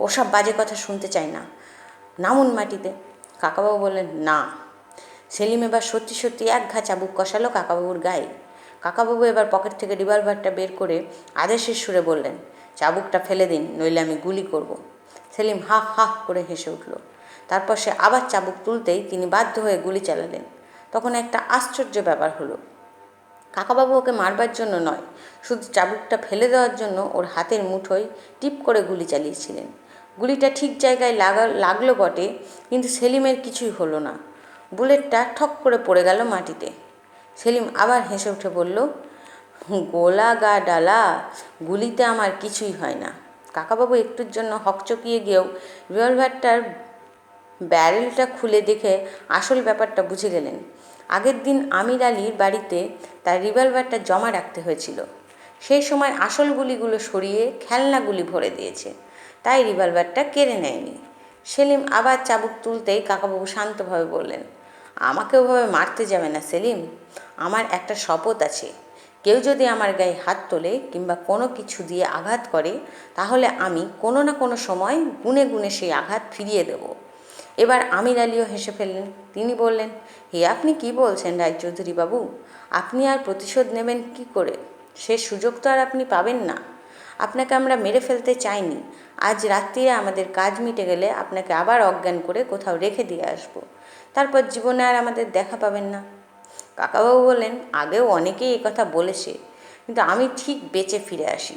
ওসব বাজে কথা শুনতে চাই না, নামুন মাটিতে। কাকাবাবু বললেন, না। সেলিম এবার সত্যি সত্যি এক ঘা চাবুক কষালো কাকাবাবুর গায়ে। কাকাবাবু এবার পকেট থেকে রিভলভারটা বের করে আদেশের সুরে বললেন, চাবুকটা ফেলে দিন, নইলে আমি গুলি করব। সেলিম হা হা করে হেসে উঠল। তারপর সে আবার চাবুক তুলতেই তিনি বাধ্য হয়ে গুলি চালালেন। তখন একটা আশ্চর্য ব্যাপার হলো। কাকাবাবু ওকে মারবার জন্য নয়, শুধু চাবুকটা ফেলে দেওয়ার জন্য ওর হাতের মুঠোয় টিপ করে গুলি চালিয়েছিলেন। গুলিটা ঠিক জায়গায় লাগলো বটে, কিন্তু সেলিমের কিছুই হলো না। বুলেটটা ঠক করে পড়ে গেল মাটিতে। সেলিম আবার হেসে উঠে বলল, গোলা গা ডালা, গুলিতে আমার কিছুই হয় না। কাকাবাবু একটুর জন্য হকচকিয়ে গিয়েও রিভলভারটার ব্যারেলটা খুলে দেখে আসল ব্যাপারটা বুঝে গেলেন। আগের দিন আমির আলীর বাড়িতে তার রিভলভারটা জমা রাখতে হয়েছিল। সেই সময় আসল গুলিগুলো সরিয়ে খেলনা গুলি ভরে দিয়েছে, তাই রিভলভারটা কেড়ে নেয়নি। সেলিম আবার চাবুক তুলতেই কাকাবাবু শান্তভাবে বললেন, আমাকে ওভাবে মারতে যাবে না সেলিম, আমার একটা শপথ আছে। কেউ যদি আমার গায়ে হাত তোলে কিংবা কোনো কিছু দিয়ে আঘাত করে, তাহলে আমি কোনো না কোনো সময় গুনে গুনে সেই আঘাত ফিরিয়ে দেব। এবার আমির আলীও হেসে ফেললেন। তিনি বললেন, হে আপনি কি বলছেন রায়চৌধুরী বাবু? আপনি আর প্রতিশোধ নেবেন কি করে? সে সুযোগ তো আর আপনি পাবেন না। আপনাকে আমরা মেরে ফেলতে চাইনি। আজ রাত্রিরে আমাদের কাজ মিটে গেলে আপনাকে আবার অজ্ঞান করে কোথাও রেখে দিয়ে আসবো, তারপর জীবনে আর আমাদের দেখা পাবেন না। কাকাবাবু বললেন, আগেও অনেকেই কথা বলেছে, কিন্তু আমি ঠিক বেঁচে ফিরে আসি।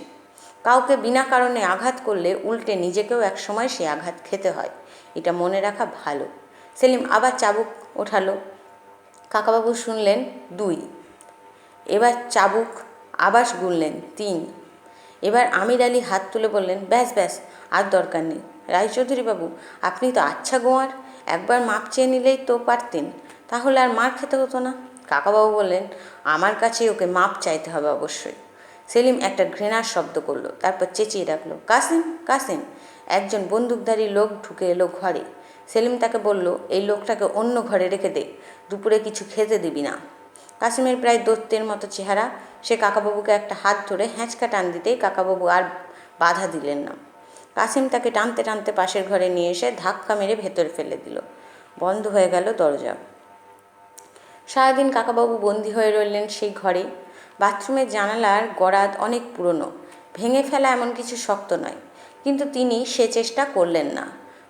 কাউকে বিনা কারণে আঘাত করলে উল্টে নিজেকেও একসময় সে আঘাত খেতে হয়, এটা মনে রাখা ভালো। সেলিম আবার চাবুক ওঠালো। কাকাবাবু শুনলেন 2। এবার চাবুক আবার গুনলেন 3। এবার আমির আলী হাত তুলে বললেন, ব্যাস ব্যাস, আর দরকার নেই। রায়চৌধুরী বাবু, আপনি তো আচ্ছা গোয়ার, একবার মাপ চেয়ে নিলেই তো পারতেন। তাহলে আর মার খেতে হতো না। কাকাবাবু বললেন, আমার কাছে ওকে মাপ চাইতে হবে অবশ্যই। সেলিম একটা ঘৃণার শব্দ করলো, তারপর চেঁচিয়ে ডাকলো, কাসিম, কাসিম। একজন বন্দুকধারী লোক ঢুকে এলো ঘরে। সেলিম তাকে বলল, এই লোকটাকে অন্য ঘরে রেখে দে, দুপুরে কিছু খেতে দিবি না। কাসিমের প্রায় দৈত্যের মতো চেহারা। সে কাকাবাবুকে একটা হাত ধরে হ্যাঁচকা টান দিতেই কাকাবাবু আর বাধা দিলেন না। কাসিম তাকে টানতে টানতে পাশের ঘরে নিয়ে এসে ধাক্কা মেরে ভেতরে ফেলে দিল। বন্ধ হয়ে গেল দরজা। সারাদিন কাকাবাবু বন্দি হয়ে রইলেন সেই ঘরে। বাথরুমের জানালার গরাদ অনেক পুরনো, ভেঙে ফেলা এমন কিছু শক্ত নয়, কিন্তু তিনি সে চেষ্টা করলেন না।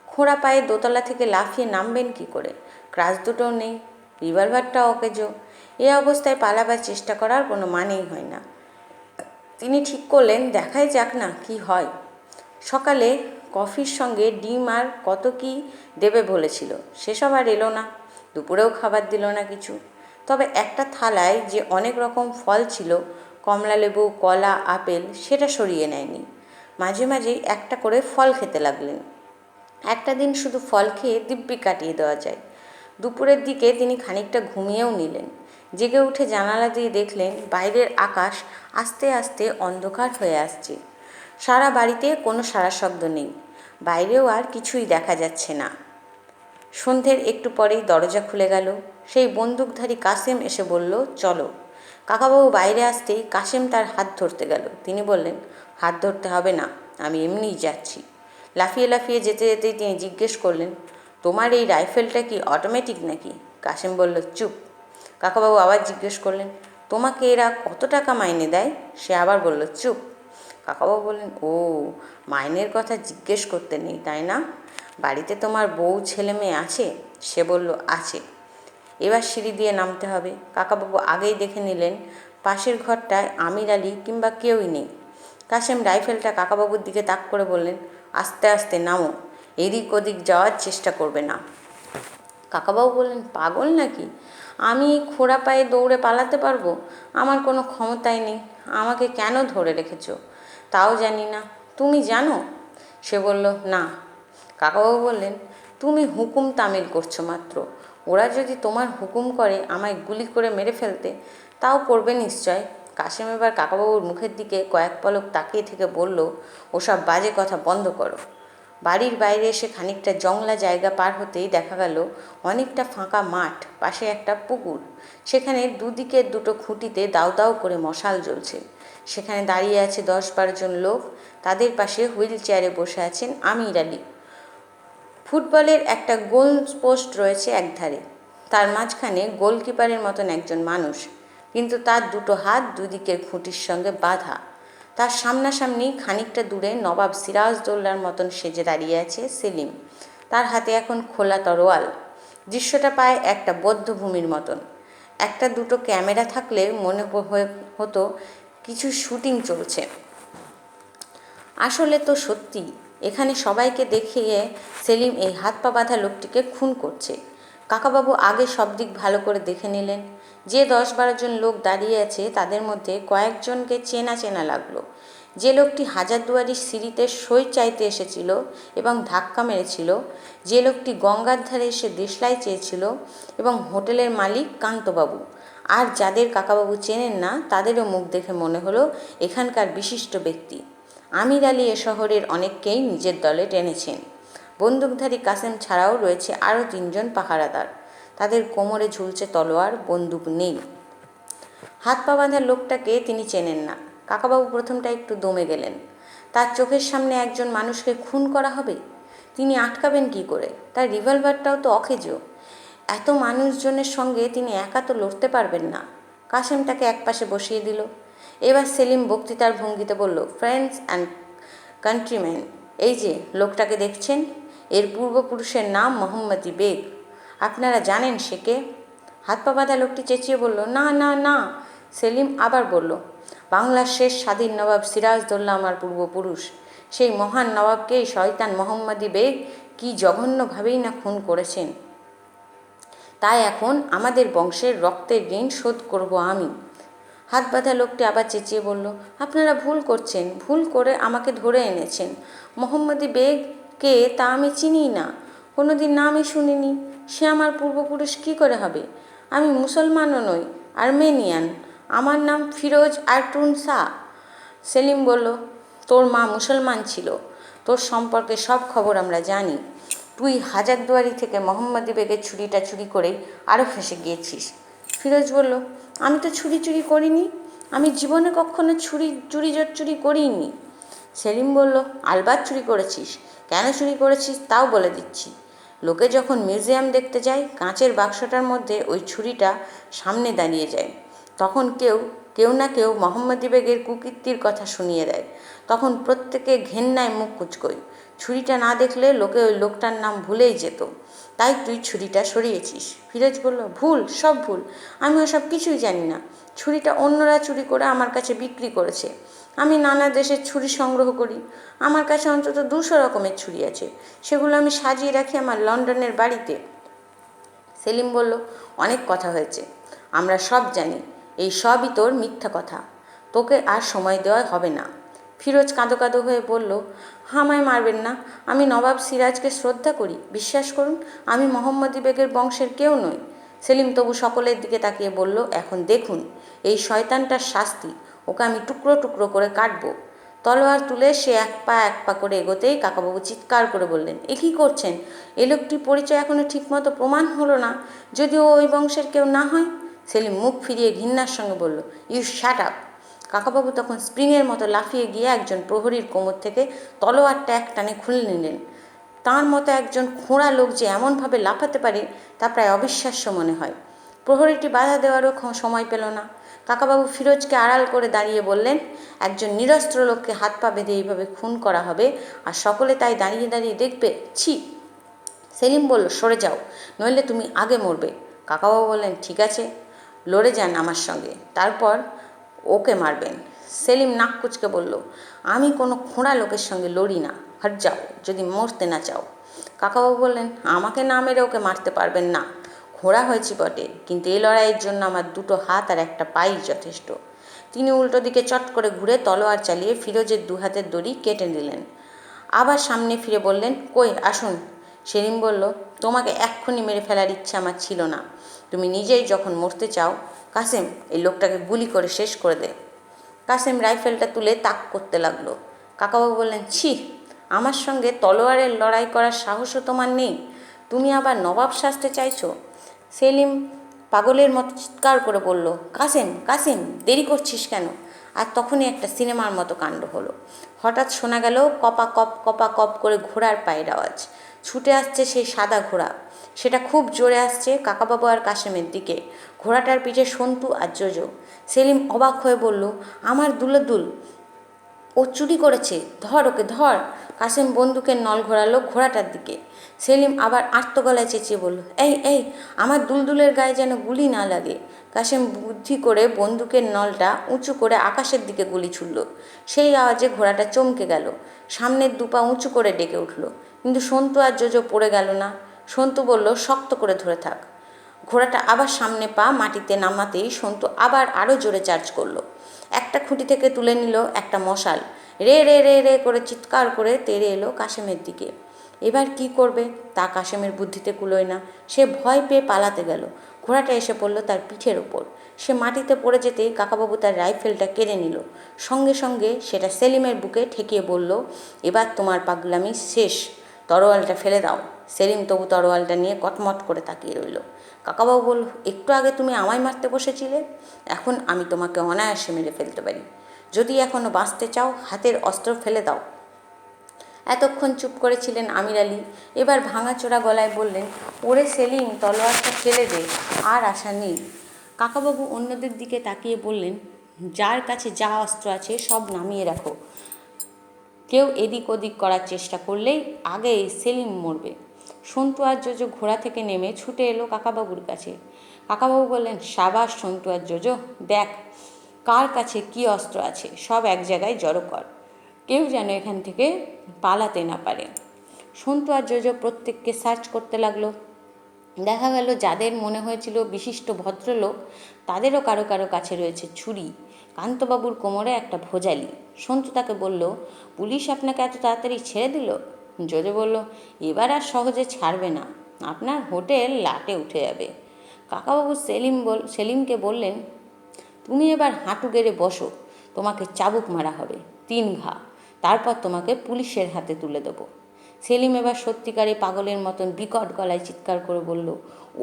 খোঁড়া পায়ে দোতলা থেকে লাফিয়ে নামবেন কি করে? ক্রাচ দুটোও নেই, রিভলভারটাও অকেজো। এ অবস্থায় পালাবার চেষ্টা করার কোনো মানেই হয় না। তিনি ঠিক করলেন, দেখাই যাক না কি হয়। সকালে কফির সঙ্গে ডিম আর কত কি দেবে বলেছিল, সেসব আর এলো না। দুপুরেও খাবার দিল না কিছু। তবে একটা থালায় যে অনেক রকম ফল ছিল, কমলালেবু, কলা, আপেল, সেটা সরিয়ে নেয়নি। মাঝে মাঝেই একটা করে ফল খেতে লাগলেন। একটা দিন শুধু ফল খেয়ে দিব্যি কাটিয়ে দেওয়া যায়। দুপুরের দিকে তিনি খানিকটা ঘুমিয়েও নিলেন। জেগে উঠে জানালা দিয়ে দেখলেন বাইরের আকাশ আস্তে আস্তে অন্ধকার হয়ে আসছে। সারা বাড়িতে কোনো সারা শব্দ নেই, বাইরেও আর কিছুই দেখা যাচ্ছে না। সন্ধ্যের একটু পরেই দরজা খুলে গেল। সেই বন্দুকধারী কাসেম এসে বলল, চলো। কাকাবাবু বাইরে আসতেই কাসেম তার হাত ধরতে গেল। তিনি বললেন, হাত ধরতে হবে না, আমি এমনিই যাচ্ছি। লাফিয়ে লাফিয়ে যেতে যেতেই তিনি জিজ্ঞেস করলেন, তোমার এই রাইফেলটা কি অটোমেটিক নাকি? কাসেম বলল, চুপ। কাকাবাবু আবার জিজ্ঞেস করলেন, তোমাকে এরা কত টাকা মাইনে দেয়? সে আবার বলল, চুপ। কাকাবাবু বললেন, ও, মাইনের কথা জিজ্ঞেস করতে নেই তাই না? বাড়িতে তোমার বউ ছেলে মেয়ে আছে? সে বলল, আছে। এবার সিঁড়ি দিয়ে নামতে হবে। কাকাবাবু আগেই দেখে নিলেন পাশের ঘরটায় আমির আলী কিংবা কেউই নেই। কাসেম রাইফেলটা কাকাবাবুর দিকে তাক করে বললেন, আস্তে আস্তে নামো, এদিক ওদিক যাওয়ার চেষ্টা করবে না। কাকাবাবু বললেন, পাগল নাকি? আমি খোঁড়া পায়ে দৌড়ে পালাতে পারবো? আমার কোনো ক্ষমতাই নেই। আমাকে কেন ধরে রেখেছো তাও জানি না। তুমি জানো? সে বলল, না। কাকাবাবু বললেন, তুমি হুকুম তামিল করছো মাত্র। ওরা যদি তোমার হুকুম করে আমায় গুলি করে মেরে ফেলতে, তাও করবে নিশ্চয়। কাসেম এবার কাকাবাবুর মুখের দিকে কয়েক পলক তাকিয়ে থেকে বলল, ওসব বাজে কথা বন্ধ করো। বাড়ির বাইরে এসে খানিকটা জংলা জায়গা পার হতেই দেখা গেল অনেকটা ফাঁকা মাঠ, পাশে একটা পুকুর। সেখানে দুদিকের দুটো খুঁটিতে দাউ দাউ করে মশাল জ্বলছে। সেখানে দাঁড়িয়ে আছে 10-12 জন লোক। তাদের পাশে হুইল চেয়ারে বসে আছেন আমির আলী। ফুটবলের একটা গোল পোস্ট রয়েছে একধারে, তার মাঝখানে গোলকিপারের মতন একজন মানুষ, কিন্তু তার দুটো হাত দুদিকের খুঁটির সঙ্গে বাঁধা। তার সামনাসামনি খানিকটা দূরে নবাব সিরাজদৌল্লার মতন সেজে দাঁড়িয়ে আছে সেলিম। তার হাতে এখন খোলা তরোয়াল। দৃশ্যটা পায় একটা বদ্ধভূমির মতন। একটা দুটো ক্যামেরা থাকলে মনে হতো কিছু শুটিং চলছে। আসলে তো সত্যি, এখানে সবাইকে দেখিয়ে সেলিম এই হাত পা বাঁধা লোকটিকে খুন করছে। কাকাবাবু আগে সব দিক ভালো করে দেখে নিলেন। যে 10-12 জন লোক দাঁড়িয়ে আছে তাদের মধ্যে কয়েকজনকে চেনা চেনা লাগলো। যে লোকটি হাজারদুয়ারির সিঁড়িতে সই চাইতে এসেছিল এবং ধাক্কা মেরেছিল, যে লোকটি গঙ্গার ধারে এসে দেশলাই চেয়েছিল, এবং হোটেলের মালিক কান্তবাবু। আর যাদের কাকাবাবু চেনেন না তাদেরও মুখ দেখে মনে হলো এখানকার বিশিষ্ট ব্যক্তি। আমির আলী এ শহরের অনেককেই নিজের দলে টেনেছেন। বন্দুকধারী কাসেম ছাড়াও রয়েছে আরও 3 জন পাহারাদার। তাদের কোমরে ঝুলছে তলোয়ার, বন্দুক নেই। হাত পা বাঁধা লোকটাকে তিনি চেনেন না। কাকাবাবু প্রথমটা একটু দমে গেলেন। তার চোখের সামনে একজন মানুষকে খুন করা হবে, তিনি আটকাবেন কি করে? তার রিভলভারটাও তো অকেজো। এত মানুষজনের সঙ্গে তিনি একা তো লড়তে পারবেন না। কাসেম তাকে একপাশে বসিয়ে দিল। এবার সেলিম বক্তৃতার ভঙ্গিতে বলল, ফ্রেন্ডস অ্যান্ড কান্ট্রিম্যান, এই যে লোকটাকে দেখছেন, এর পূর্বপুরুষের নাম মোহাম্মদী বেগ। আপনারা জানেন সে কে? হাত পা বাঁধা লোকটি চেঁচিয়ে বলল, না না না। সেলিম আবার বলল, বাংলার শেষ স্বাধীন নবাব সিরাজদৌল্লা আমার পূর্বপুরুষ। সেই মহান নবাবকেই শয়তান মোহাম্মদী বেগ কি জঘন্যভাবেই না খুন করেছেন। তাই এখন আমাদের বংশের রক্তের ঋণ শোধ করব আমি। হাত বাঁধা লোকটি আবার চেঁচিয়ে বলল, আপনারা ভুল করছেন, ভুল করে আমাকে ধরে এনেছেন। মোহাম্মদী বেগ কে তা আমি চিনি না। কোনো দিন নামই শুনিনি। সে আমার পূর্বপুরুষ কী করে হবে? আমি মুসলমানও নই, আর্মেনিয়ান। আমার নাম ফিরোজ আরটুন শাহ। সেলিম বলল, তোর মা মুসলমান ছিল, তোর সম্পর্কে সব খবর আমরা জানি। তুই হাজারদুয়ারি থেকে মোহাম্মদী বেগের ছুরিটা চুরি করেই আরও ফেঁসে গিয়েছিস। ফিরোজ বলল, আমি তো ছুরি চুরি করিনি, আমি জীবনে কখনো চুরি করিনি। সেলিম বলল, আলবাত চুরি করেছিস। কেন চুরি করেছিস তাও বলে দিচ্ছি। লোকে যখন মিউজিয়াম দেখতে যায়, কাঁচের বাক্সটার মধ্যে ওই ছুরিটা সামনে দাঁড়িয়ে যায়, তখন কেউ না কেউ মোহাম্মদী বেগের কুকীর্তির কথা শুনিয়ে দেয়। তখন প্রত্যেকে ঘেন্নায় মুখ কুঁচকোয়। ছুরিটা না দেখলে লোকে ওই লোকটার নাম ভুলেই যেত। তাই তুই ছুরিটা সরিয়েছিস। ফিরোজ বলল, ভুল, সব ভুল। আমি ওসব কিছুই জানি না। ছুরিটা অন্যরা চুরি করে আমার কাছে বিক্রি করেছে। আমি নানা দেশের ছুরি সংগ্রহ করি। আমার কাছে অন্তত 200 রকমের ছুরি আছে। সেগুলো আমি সাজিয়ে রাখি আমার লন্ডনের বাড়িতে। সেলিম বলল, অনেক কথা হয়েছে, আমরা সব জানি। এই সবই তোর মিথ্যা কথা। তোকে আর সময় দেওয়া হবে না। ফিরোজ কাঁদো কাঁদো হয়ে বলল, আমায় মারবেন না। আমি নবাব সিরাজকে শ্রদ্ধা করি। বিশ্বাস করুন, আমি মোহাম্মদী বেগের বংশের কেউ নই। সেলিম তবু সকলের দিকে তাকিয়ে বলল, এখন দেখুন এই শয়তানটার শাস্তি। ওকে আমি টুকরো টুকরো করে কাটবো। তলোয়ার তুলে সে এক পা করে এগোতেই কাকাবাবু চিৎকার করে বললেন, এ কী করছেন? এ লোকটির পরিচয় এখনও ঠিকমতো প্রমাণ হলো না, যদিও ওই বংশের কেউ না হয়। সেলিম মুখ ফিরিয়ে ঘৃণার সঙ্গে বলল, ইউ শাট আপ। কাকাবাবু তখন স্প্রিংয়ের মতো লাফিয়ে গিয়ে একজন প্রহরীর কোমর থেকে তলোয়ারটা এক টানে খুলে নিলেন। তাঁর মতো একজন খোঁড়া লোক যে এমনভাবে লাফাতে পারে তা প্রায় অবিশ্বাস্য মনে হয়। প্রহরীটি বাধা দেওয়ারও সময় পেল না। কাকাবাবু ফিরোজকে আড়াল করে দাঁড়িয়ে বললেন, একজন নিরস্ত্র লোককে হাত পা বেঁধে এইভাবে খুন করা হবে, আর সকলে তাই দাঁড়িয়ে দাঁড়িয়ে দেখবে? ছি। সেলিম বলল, সরে যাও, নইলে তুমি আগে মরবে। কাকাবাবু বললেন, ঠিক আছে, লড়ে যান আমার সঙ্গে, তারপর ওকে মারবেন। সেলিম নাক কুচকে বলল, আমি কোনো খোঁড়া লোকের সঙ্গে লড়ি না, হাট যাও যদি মরতে না চাও। কাকাবাবু বললেন, আমাকে না মেরে ওকে মারতে পারবেন না। খোঁড়া হয়েছি বটে, কিন্তু এই লড়াইয়ের জন্য আমার 2টো হাত আর একটা পাই যথেষ্ট। তিনি উল্টো দিকে চট করে ঘুরে তলোয়ার চালিয়ে ফিরোজের 2 হাতের দড়ি কেটে নিলেন। আবার সামনে ফিরে বললেন, কই আসুন। সেলিম বলল, তোমাকে এক্ষুনি মেরে ফেলার ইচ্ছা আমার ছিল না। তুমি নিজেই যখন মরতে চাও, কাসেম এই লোকটাকে গুলি করে শেষ করে দে। কাসেম রাইফেলটা তুলে তাক করতে লাগলো। কাকাবাবু বললেন, ছি, আমার সঙ্গে তলোয়ারের লড়াই করার সাহসও তোমার নেই? তুমি আবার নবাব সাজতে চাইছো? সেলিম পাগলের মতো চিৎকার করে বলল, কাসেম, কাসেম, দেরি করছিস কেন? আর তখনই একটা সিনেমার মতো কাণ্ড হলো। হঠাৎ শোনা গেল কপা কপ করে ঘোড়ার পায়ের আওয়াজ। ছুটে আসছে সেই সাদা ঘোড়া। সেটা খুব জোরে আসছে কাকাবাবু আর কাসেমের দিকে। ঘোড়াটার পিঠে সন্তু আর জোজো। সেলিম অবাক হয়ে বলল, আমার দুলদুল, ও চুরি করেছে, ধর ওকে ধর। কাসেম বন্দুকের নল ঘোরালো ঘোড়াটার দিকে। সেলিম আবার আর্তগলায় চেঁচিয়ে বলল, এই, আমার দুলদুলের গায়ে যেন গুলি না লাগে। কাসেম বুদ্ধি করে বন্দুকের নলটা উঁচু করে আকাশের দিকে গুলি ছুড়ল। সেই আওয়াজে ঘোড়াটা চমকে গেল, সামনের 2 পা উঁচু করে ডেকে উঠল। কিন্তু সন্তু আর জোজো পড়ে গেল না। সন্তু বলল, শক্ত করে ধরে থাক। ঘোড়াটা আবার সামনে পা মাটিতে নামাতেই সন্তু আবার আরও জোরে চার্জ করলো। একটা খুঁটি থেকে তুলে নিল একটা মশাল। রে রে রে রে করে চিৎকার করে তেড়ে এলো কাসেমের দিকে। এবার কি করবে তা কাসেমের বুদ্ধিতে কুলোয় না। সে ভয় পেয়ে পালাতে গেল। ঘোড়াটা এসে পড়ল তার পিঠের ওপর। সে মাটিতে পড়ে যেতেই কাকাবাবু তার রাইফেলটা কেড়ে নিল। সঙ্গে সঙ্গে সেটা সেলিমের বুকে ঠেকিয়ে বলল, এবার তোমার পাগলামি শেষ, তরোয়ালটা ফেলে দাও। সেলিম তবু তরোয়ালটা নিয়ে কটমট করে তাকিয়ে রইল। কাকাবাবু বলল, একটু আগে তুমি আমায় মারতে বসেছিলে, এখন আমি তোমাকে অনায়াসে মেরে ফেলতে পারি। যদি এখনও বাঁচতে চাও, হাতের অস্ত্র ফেলে দাও। এতক্ষণ চুপ করেছিলেন আমির আলী, এবার ভাঙাচোরা গলায় বললেন, ওরে সেলিম, তলোয়ারটা ফেলে দে, আর আশা নেই। কাকাবাবু অন্যদের দিকে তাকিয়ে বললেন, যার কাছে যা অস্ত্র আছে সব নামিয়ে রাখো। কেউ এদিক ওদিক করার চেষ্টা করলেই আগে সেলিম মরবে। সন্তু আর জোজো ঘোড়া থেকে নেমে ছুটে এলো কাকাবাবুর কাছে। কাকাবাবু বললেন, সাবাস সন্তু আর জোজো, দেখ কার কাছে কি অস্ত্র আছে, সব এক জায়গায় জড়ো কর, কেউ যেন এখান থেকে পালাতে না পারে। সন্তু আর জোজো প্রত্যেককে সার্চ করতে লাগলো। দেখা গেল যাদের মনে হয়েছিল বিশিষ্ট ভদ্রলোক, তাদেরও কারো কারো কাছে রয়েছে ছুরি। কান্তবাবুর কোমরে একটা ভোজালি। সন্তু তাকে বলল, পুলিশ আপনাকে এত তাড়াতাড়ি ছেড়ে দিল? জোজো বলল, এবার আর সহজে ছাড়বে না, আপনার হোটেল লাটে উঠে যাবে। কাকাবাবু সেলিমকে বললেন, তুমি এবার হাঁটু গেড়ে বসো, তোমাকে চাবুক মারা হবে 3 ঘা, তারপর তোমাকে পুলিশের হাতে তুলে দেবো। সেলিম এবার সত্যিকারে পাগলের মতন বিকট গলায় চিৎকার করে বলল,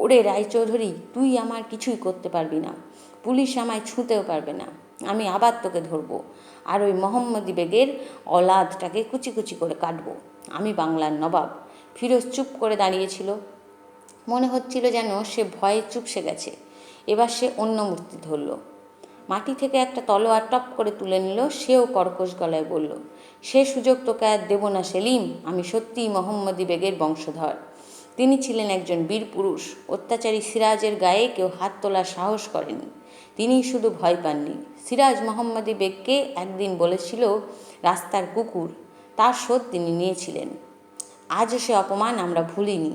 ওরে রায়চৌধুরী, তুই আমার কিছুই করতে পারবি না, পুলিশ আমায় ছুঁতেও পারবে না, আমি আবার তোকে ধরবো, আর ওই মোহাম্মদী বেগের অলাদটাকে কুচি কুচি করে কাটবো। আমি বাংলার নবাব। ফিরোজ চুপ করে দাঁড়িয়েছিল, মনে হচ্ছিল যেন সে ভয়ে চুপসে গেছে। এবার সে অন্য মূর্তি ধরল, মাটি থেকে একটা তলোয়ার টপ করে তুলে নিল। সেও কর্কশ গলায় বলল, সে সুযোগ তোকে আর দেব না সেলিম, আমি সত্যিই মোহাম্মদী বেগের বংশধর। তিনি ছিলেন একজন বীর পুরুষ, অত্যাচারী সিরাজের গায়ে কেউ হাত তোলার সাহস করেনি, তিনি শুধু ভয় পাননি। সিরাজ মোহাম্মদী বেগকে একদিন বলেছিল রাস্তার কুকুর, তার শোধ তিনি নিয়েছিলেন। আজও সে অপমান আমরা ভুলিনি।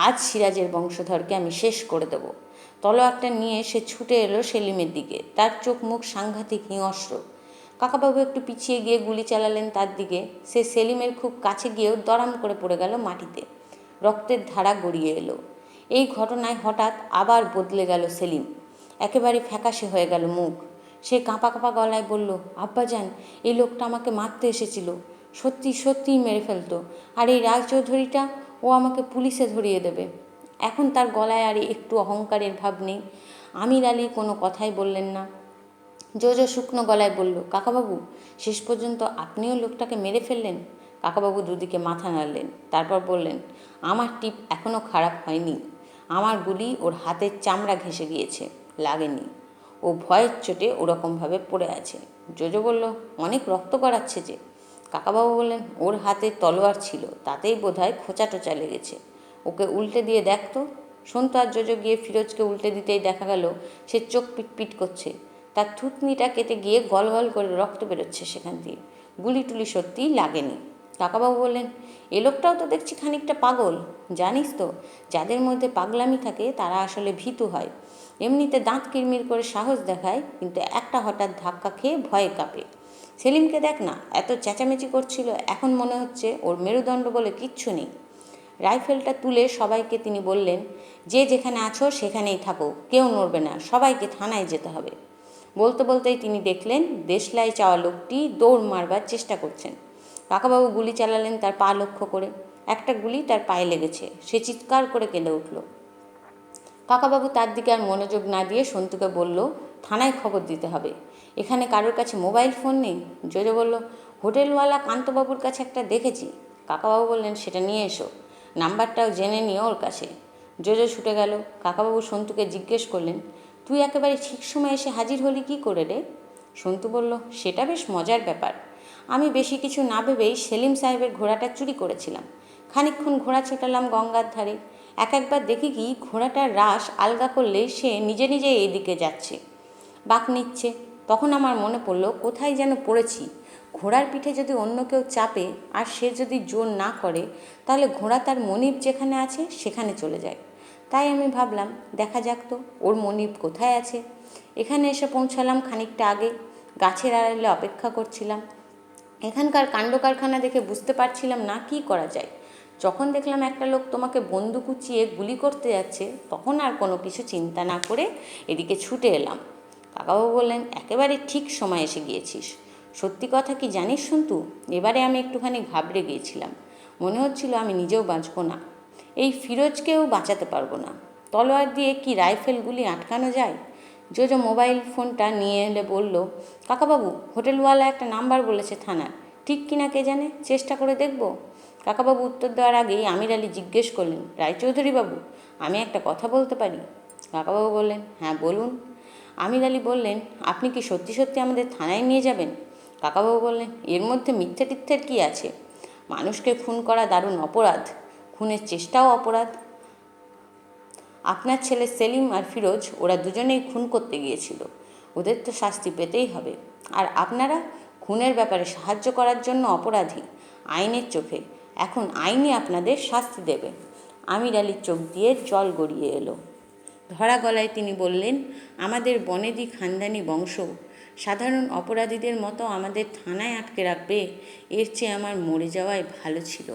আজ সিরাজের বংশধরকে আমি শেষ করে দেব। তলোয়ারটা নিয়ে সে ছুটে এলো সেলিমের দিকে, তার চোখ মুখ সাংঘাতিক হিংস্র। কাকাবাবু একটু পিছিয়ে গিয়ে গুলি চালালেন তার দিকে। সে সেলিমের খুব কাছে গিয়েও দড়াম করে পড়ে গেল মাটিতে, রক্তের ধারা গড়িয়ে এলো। এই ঘটনায় হঠাৎ আবার বদলে গেল সেলিম, একেবারে ফ্যাকাশে হয়ে গেল মুখ। সে কাঁপা কাঁপা গলায় বলল, আব্বাজান, এই লোকটা আমাকে মারতে এসেছিল, সত্যি সত্যিই মেরে ফেলতো, আর এই রায়চৌধুরীটা, ও আমাকে পুলিশে ধরিয়ে দেবে। এখন তার গলায় আর একটু অহংকারের ভাব নেই। আমির আলী কোনো কথাই বললেন না। জোজো শুকনো গলায় বলল, কাকাবাবু, শেষ পর্যন্ত আপনিও লোকটাকে মেরে ফেললেন? কাকাবাবু দুদিকে মাথা নাড়লেন, তারপর বললেন, আমার টিপ এখনও খারাপ হয়নি, আমার গুলি ওর হাতের চামড়া ঘেঁষে গিয়েছে, লাগেনি, ও ভয়ের চোটে ওরকমভাবে পড়ে আছে। জোজো বলল, অনেক রক্ত গড়াচ্ছে যে। কাকাবাবু বললেন, ওর হাতে তলোয়ার ছিল, তাতেই বোধহয় খোঁচা টোচা লেগেছে, ওকে উল্টে দিয়ে দেখতো। সন্তু আর জোজো গিয়ে ফিরোজকে উল্টে দিতেই দেখা গেল সে চোখ পিটপিট করছে, তার থুতনিটা কেটে গিয়ে গল গল করে রক্ত বেরোচ্ছে সেখান দিয়ে। গুলি টুলি সত্যিই লাগেনি। কাকাবাবু বললেন, এ লোকটাও তো দেখছি খানিকটা পাগল। জানিস তো, যাদের মধ্যে পাগলামি থাকে তারা আসলে ভীতু হয়। এমনিতে দাঁত কিরমির করে সাহস দেখায়, কিন্তু একটা হঠাৎ ধাক্কা খেয়ে ভয়ে কাঁপে। সেলিমকে দেখ না, এত চেঁচামেচি করছিল, এখন মনে হচ্ছে ওর মেরুদণ্ড বলে কিচ্ছু নেই। রাইফেলটা তুলে সবাইকে তিনি বললেন, যে যেখানে আছো সেখানেই থাকো, কেউ নড়বে না, সবাইকে থানায় যেতে হবে। বলতে বলতেই তিনি দেখলেন দেশলাই চাওয়া লোকটি দৌড় মারবার চেষ্টা করছেন। কাকাবাবু গুলি চালালেন তার পা লক্ষ্য করে, একটা গুলি তার পায়ে লেগেছে, সে চিৎকার করে কেঁদে উঠল। কাকাবাবু তার দিকে আর মনোযোগ না দিয়ে সন্তুকে বলল, থানায় খবর দিতে হবে। এখানে কারোর কাছে মোবাইল ফোন নেই? জোজো বলল, হোটেলওয়ালা কান্তবাবুর কাছে একটা দেখেছি। কাকাবাবু বললেন, সেটা নিয়ে এসো, নাম্বারটাও জেনে নিও ওর কাছে। জোজো ছুটে গেল। কাকাবাবু সন্তুকে জিজ্ঞেস করলেন, তুই একেবারে ঠিক সময় এসে হাজির হলি কী করে রে? সন্তু বলল, সেটা বেশ মজার ব্যাপার। আমি বেশি কিছু না ভেবেই সেলিম সাহেবের ঘোড়াটা চুরি করেছিলাম। খানিকক্ষণ ঘোড়া ছোটালাম গঙ্গার ধারে। একবার দেখি কি ঘোড়াটার রাশ আলগা করলেই সে নিজে নিজে এদিকে যাচ্ছে, বাঁক নিচ্ছে। তখন আমার মনে পড়ল কোথায় যেন পড়েছি, ঘোড়ার পিঠে যদি অন্য কেউ চাপে আর সে যদি জোর না করে, তাহলে ঘোড়া তার মনিব যেখানে আছে সেখানে চলে যায়। তাই আমি ভাবলাম দেখা যাক তো ওর মনিব কোথায় আছে। এখানে এসে পৌঁছালাম খানিকটা আগে, গাছের আড়ালে অপেক্ষা করছিলাম। এখানকার কাণ্ড কারখানা দেখে বুঝতে পারছিলাম না কি করা যায়। যখন দেখলাম একটা লোক তোমাকে বন্দুক উঁচিয়ে গুলি করতে যাচ্ছে, তখন আর কোনো কিছু চিন্তা না করে এদিকে ছুটে এলাম। কাকাবাবু বললেন, একেবারে ঠিক সময় এসে গিয়েছিস। সত্যি কথা কি জানিস সন্তু, এবারে আমি একটুখানি ঘাবড়ে গিয়েছিলাম। মনে হচ্ছিল আমি নিজেও বাঁচব না, এই ফিরোজকেও বাঁচাতে পারবো না। তলোয়ার দিয়ে কি রাইফেলগুলি আটকানো যায়? জোজো মোবাইল ফোনটা নিয়ে এলে বলল, কাকাবাবু, হোটেলওয়ালা একটা নাম্বার বলেছে থানার, ঠিক কিনা কে জানে, চেষ্টা করে দেখব। কাকাবাবু উত্তর দেওয়ার আগেই আমির আলী জিজ্ঞেস করলেন, রায়চৌধুরী বাবু, আমি একটা কথা বলতে পারি? কাকাবাবু বললেন, হ্যাঁ বলুন। আমির আলী বললেন, আপনি কি সত্যি সত্যি আমাদের থানায় নিয়ে যাবেন? কাকাবাবু বললেন, এর মধ্যে মিথ্যে টিথ্যের কী আছে? মানুষকে খুন করা দারুণ অপরাধ, খুনের চেষ্টাও অপরাধ। আপনার ছেলে সেলিম আর ফিরোজ, ওরা দুজনেই খুন করতে গিয়েছিল, ওদের তো শাস্তি পেতেই হবে। আর আপনারা খুনের ব্যাপারে সাহায্য করার জন্য অপরাধী আইনের চোখে, এখন আইনই আপনাদের শাস্তি দেবে। আমির আলীর চোখ দিয়ে জল গড়িয়ে এলো। ধরা গলায় তিনি বললেন, আমাদের বনেদি খানদানি বংশ, সাধারণ অপরাধীদের মতো আমাদের থানায় আটকে রাখবে, এর চেয়ে আমার মরে যাওয়াই ভালো ছিল।